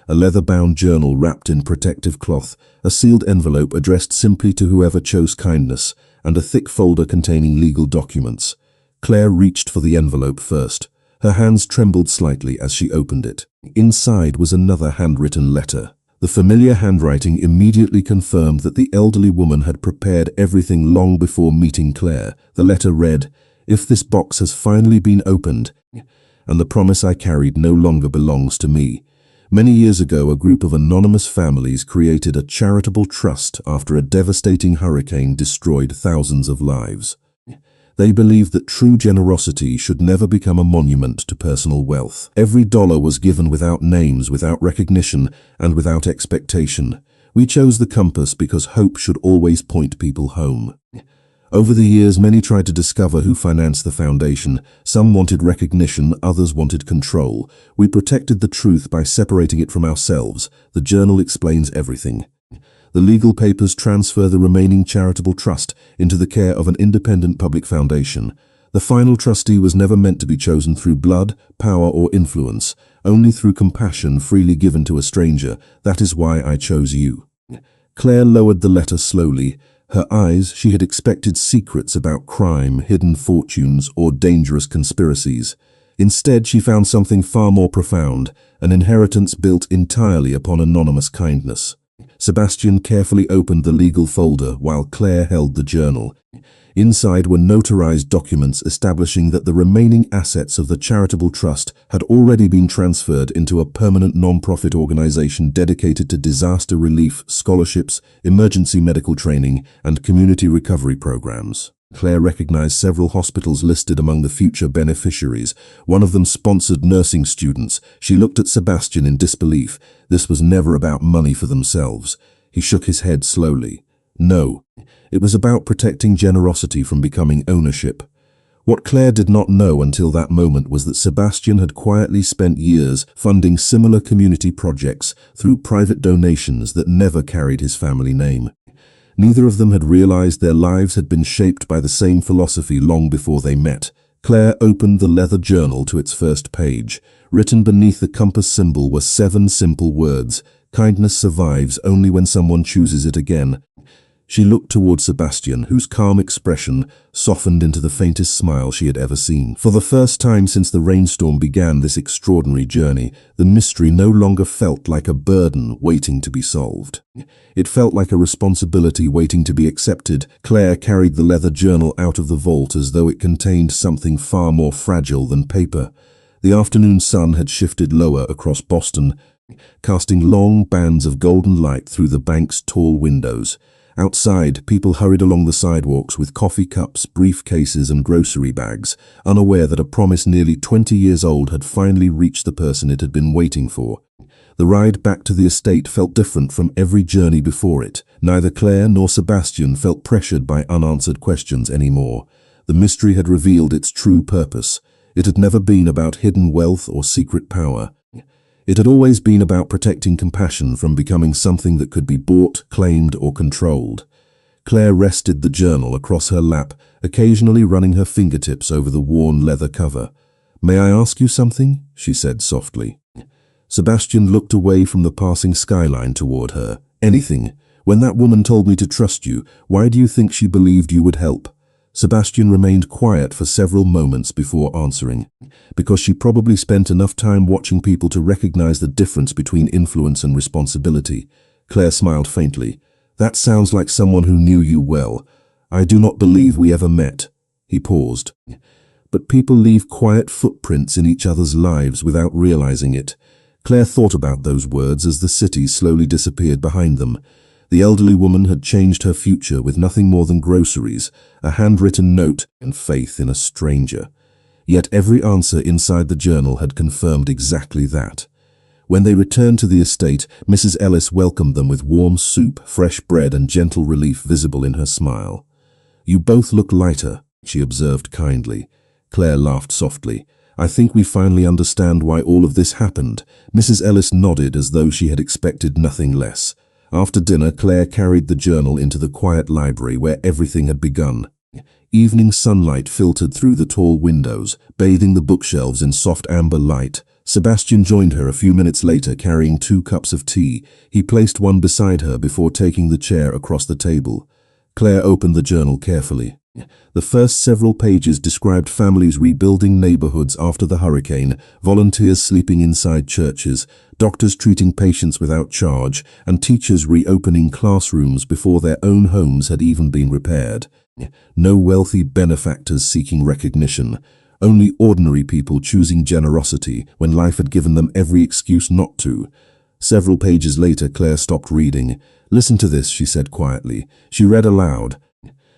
a leather-bound journal wrapped in protective cloth, a sealed envelope addressed simply to whoever chose kindness, and a thick folder containing legal documents. Claire reached for the envelope first. Her hands trembled slightly as she opened it. Inside was another handwritten letter. The familiar handwriting immediately confirmed that the elderly woman had prepared everything long before meeting Claire. The letter read, "If this box has finally been opened, and the promise I carried no longer belongs to me." Many years ago, a group of anonymous families created a charitable trust after a devastating hurricane destroyed thousands of lives. They believed that true generosity should never become a monument to personal wealth. Every dollar was given without names, without recognition, and without expectation. We chose the compass because hope should always point people home. Over the years, many tried to discover who financed the foundation. Some wanted recognition, others wanted control. We protected the truth by separating it from ourselves. The journal explains everything. The legal papers transfer the remaining charitable trust into the care of an independent public foundation. The final trustee was never meant to be chosen through blood, power, or influence, only through compassion freely given to a stranger. That is why I chose you. Claire lowered the letter slowly. Her eyes, she had expected secrets about crime, hidden fortunes, or dangerous conspiracies. Instead, she found something far more profound, an inheritance built entirely upon anonymous kindness. Sebastian carefully opened the legal folder while Claire held the journal. Inside were notarized documents establishing that the remaining assets of the charitable trust had already been transferred into a permanent non-profit organization dedicated to disaster relief, scholarships, emergency medical training, and community recovery programs. Claire recognized several hospitals listed among the future beneficiaries. One of them sponsored nursing students. She looked at Sebastian in disbelief. This was never about money for themselves. He shook his head slowly. No, it was about protecting generosity from becoming ownership. What Claire did not know until that moment was that Sebastian had quietly spent years funding similar community projects through private donations that never carried his family name. Neither of them had realized their lives had been shaped by the same philosophy long before they met. Claire opened the leather journal to its first page. Written beneath the compass symbol were 7 simple words. Kindness survives only when someone chooses it again. She looked toward Sebastian, whose calm expression softened into the faintest smile she had ever seen. For the first time since the rainstorm began this extraordinary journey, the mystery no longer felt like a burden waiting to be solved. It felt like a responsibility waiting to be accepted. Claire carried the leather journal out of the vault as though it contained something far more fragile than paper. The afternoon sun had shifted lower across Boston, casting long bands of golden light through the bank's tall windows. Outside, people hurried along the sidewalks with coffee cups, briefcases, and grocery bags, unaware that a promise nearly 20 years old had finally reached the person it had been waiting for. The ride back to the estate felt different from every journey before it. Neither Claire nor Sebastian felt pressured by unanswered questions anymore. The mystery had revealed its true purpose. It had never been about hidden wealth or secret power. It had always been about protecting compassion from becoming something that could be bought, claimed, or controlled. Claire rested the journal across her lap, occasionally running her fingertips over the worn leather cover. "May I ask you something?" she said softly. Sebastian looked away from the passing skyline toward her. "Anything. When that woman told me to trust you, why do you think she believed you would help?" Sebastian remained quiet for several moments before answering. "Because she probably spent enough time watching people to recognize the difference between influence and responsibility." Claire smiled faintly. "That sounds like someone who knew you well. I do not believe we ever met." He paused. "But people leave quiet footprints in each other's lives without realizing it." Claire thought about those words as the city slowly disappeared behind them. The elderly woman had changed her future with nothing more than groceries, a handwritten note, and faith in a stranger. Yet every answer inside the journal had confirmed exactly that. When they returned to the estate, Mrs. Ellis welcomed them with warm soup, fresh bread, and gentle relief visible in her smile. "You both look lighter," she observed kindly. Claire laughed softly. "I think we finally understand why all of this happened." Mrs. Ellis nodded as though she had expected nothing less. After dinner, Claire carried the journal into the quiet library where everything had begun. Evening sunlight filtered through the tall windows, bathing the bookshelves in soft amber light. Sebastian joined her a few minutes later, carrying 2 cups of tea. He placed one beside her before taking the chair across the table. Claire opened the journal carefully. The first several pages described families rebuilding neighborhoods after the hurricane, volunteers sleeping inside churches, doctors treating patients without charge, and teachers reopening classrooms before their own homes had even been repaired. No wealthy benefactors seeking recognition, only ordinary people choosing generosity when life had given them every excuse not to. Several pages later, Claire stopped reading. "Listen to this," she said quietly. She read aloud.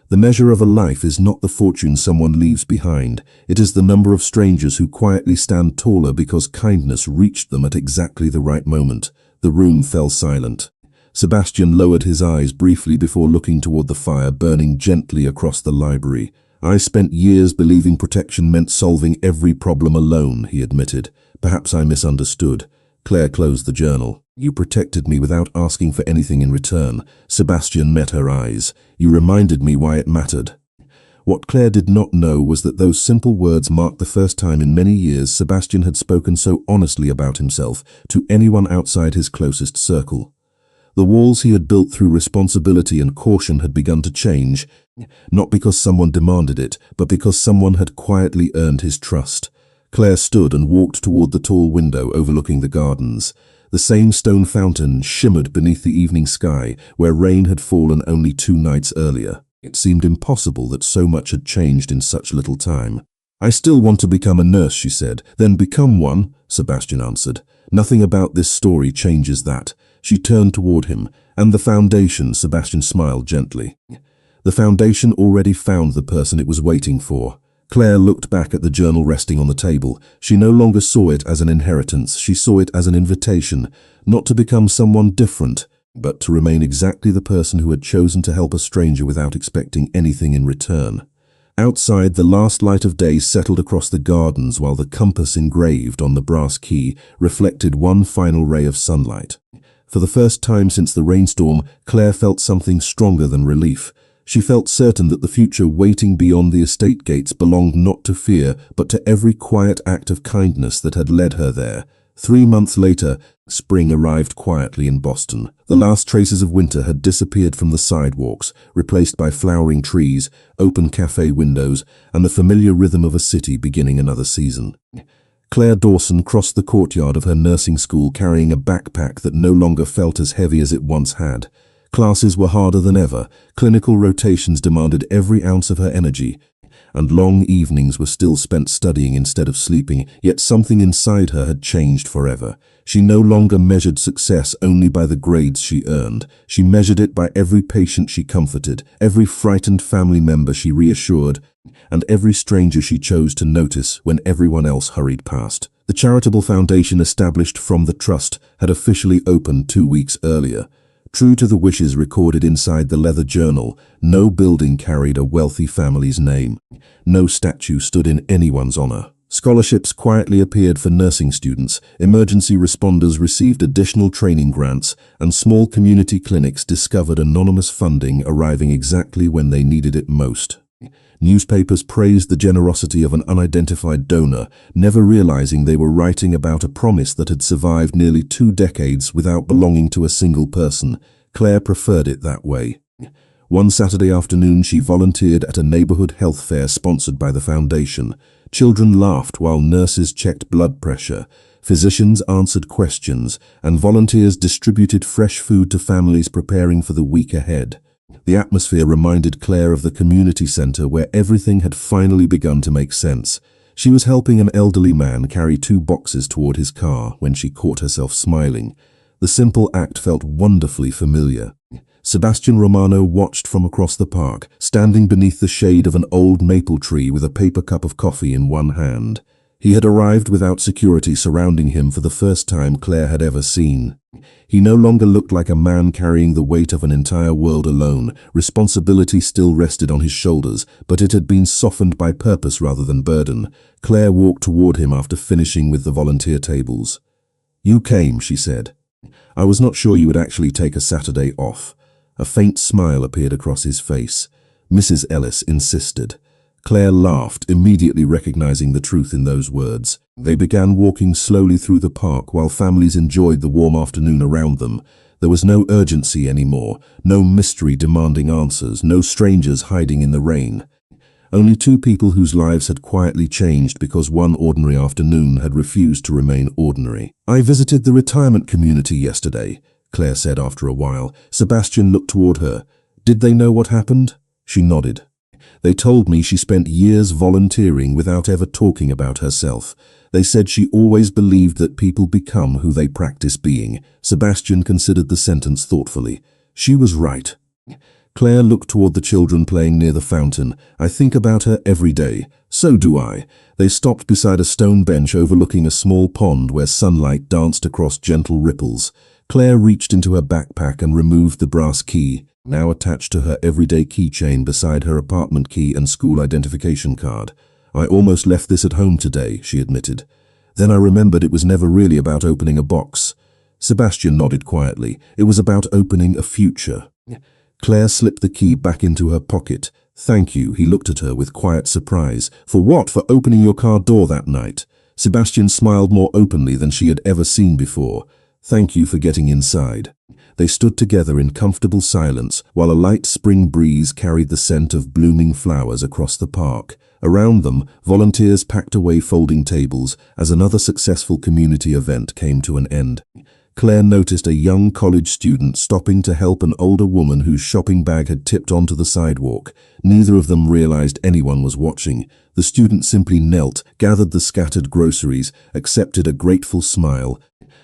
"The measure of a life is not the fortune someone leaves behind. It is the number of strangers who quietly stand taller because kindness reached them at exactly the right moment." The room fell silent. Sebastian lowered his eyes briefly before looking toward the fire burning gently across the library. "I spent years believing protection meant solving every problem alone," he admitted. "Perhaps I misunderstood." Claire closed the journal. "You protected me without asking for anything in return." Sebastian met her eyes. "You reminded me why it mattered." What Claire did not know was that those simple words marked the first time in many years Sebastian had spoken so honestly about himself to anyone outside his closest circle. The walls he had built through responsibility and caution had begun to change, not because someone demanded it, but because someone had quietly earned his trust. Claire stood and walked toward the tall window overlooking the gardens. The same stone fountain shimmered beneath the evening sky, where rain had fallen only 2 nights earlier. It seemed impossible that so much had changed in such little time. "I still want to become a nurse," she said. "Then become one," Sebastian answered. "Nothing about this story changes that." She turned toward him. "And the foundation," Sebastian smiled gently. The foundation already found the person it was waiting for. Claire looked back at the journal resting on the table. She no longer saw it as an inheritance. She saw it as an invitation, not to become someone different, but to remain exactly the person who had chosen to help a stranger without expecting anything in return. Outside, the last light of day settled across the gardens while the compass engraved on the brass key reflected one final ray of sunlight. For the first time since the rainstorm, Claire felt something stronger than relief. She felt certain that the future waiting beyond the estate gates belonged not to fear, but to every quiet act of kindness that had led her there. 3 months later, spring arrived quietly in Boston. The last traces of winter had disappeared from the sidewalks, replaced by flowering trees, open cafe windows, and the familiar rhythm of a city beginning another season. Claire Dawson crossed the courtyard of her nursing school carrying a backpack that no longer felt as heavy as it once had. Classes were harder than ever, clinical rotations demanded every ounce of her energy, and long evenings were still spent studying instead of sleeping, yet something inside her had changed forever. She no longer measured success only by the grades she earned. She measured it by every patient she comforted, every frightened family member she reassured, and every stranger she chose to notice when everyone else hurried past. The charitable foundation established from the trust had officially opened 2 weeks earlier. True to the wishes recorded inside the leather journal, no building carried a wealthy family's name. No statue stood in anyone's honor. Scholarships quietly appeared for nursing students, emergency responders received additional training grants, and small community clinics discovered anonymous funding arriving exactly when they needed it most. Newspapers praised the generosity of an unidentified donor, never realizing they were writing about a promise that had survived nearly 2 decades without belonging to a single person. Claire preferred it that way. One Saturday afternoon, she volunteered at a neighborhood health fair sponsored by the foundation. Children laughed while nurses checked blood pressure. Physicians answered questions, and volunteers distributed fresh food to families preparing for the week ahead. The atmosphere reminded Claire of the community center where everything had finally begun to make sense. She was helping an elderly man carry 2 boxes toward his car when she caught herself smiling. The simple act felt wonderfully familiar. Sebastian Romano watched from across the park, standing beneath the shade of an old maple tree with a paper cup of coffee in one hand. He had arrived without security surrounding him for the first time Claire had ever seen. He no longer looked like a man carrying the weight of an entire world alone. Responsibility still rested on his shoulders, but it had been softened by purpose rather than burden. Claire walked toward him after finishing with the volunteer tables. "You came," she said. "I was not sure you would actually take a Saturday off." A faint smile appeared across his face. Mrs. Ellis insisted. Claire laughed, immediately recognizing the truth in those words. They began walking slowly through the park while families enjoyed the warm afternoon around them. There was no urgency anymore, no mystery demanding answers, no strangers hiding in the rain. Only 2 people whose lives had quietly changed because one ordinary afternoon had refused to remain ordinary. "I visited the retirement community yesterday," Claire said after a while. Sebastian looked toward her. "Did they know what happened?" She nodded. "They told me she spent years volunteering without ever talking about herself. They said she always believed that people become who they practice being." Sebastian considered the sentence thoughtfully. She was right. Claire looked toward the children playing near the fountain. "I think about her every day." "So do I." They stopped beside a stone bench overlooking a small pond where sunlight danced across gentle ripples. Claire reached into her backpack and removed the brass key, now attached to her everyday keychain beside her apartment key and school identification card. "I almost left this at home today," she admitted. "Then I remembered it was never really about opening a box." Sebastian nodded quietly. It was about opening a future. Claire slipped the key back into her pocket. "Thank you," he looked at her with quiet surprise. "For what? For opening your car door that night?" Sebastian smiled more openly than she had ever seen before. "Thank you for getting inside." They stood together in comfortable silence while a light spring breeze carried the scent of blooming flowers across the park. Around them, volunteers packed away folding tables as another successful community event came to an end. Claire noticed a young college student stopping to help an older woman whose shopping bag had tipped onto the sidewalk. Neither of them realized anyone was watching. The student simply knelt, gathered the scattered groceries, accepted a grateful smile,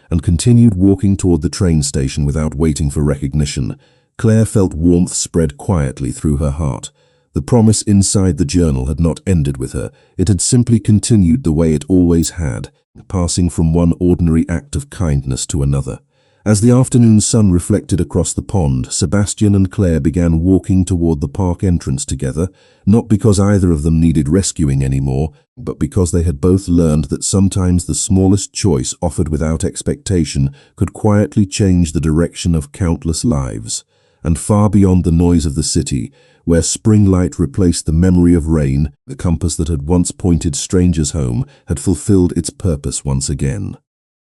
and continued walking toward the train station without waiting for recognition. Claire felt warmth spread quietly through her heart. The promise inside the journal had not ended with her. It had simply continued the way it always had, passing from one ordinary act of kindness to another. As the afternoon sun reflected across the pond, Sebastian and Claire began walking toward the park entrance together, not because either of them needed rescuing anymore, but because they had both learned that sometimes the smallest choice offered without expectation could quietly change the direction of countless lives. And far beyond the noise of the city, where spring light replaced the memory of rain, the compass that had once pointed strangers home had fulfilled its purpose once again.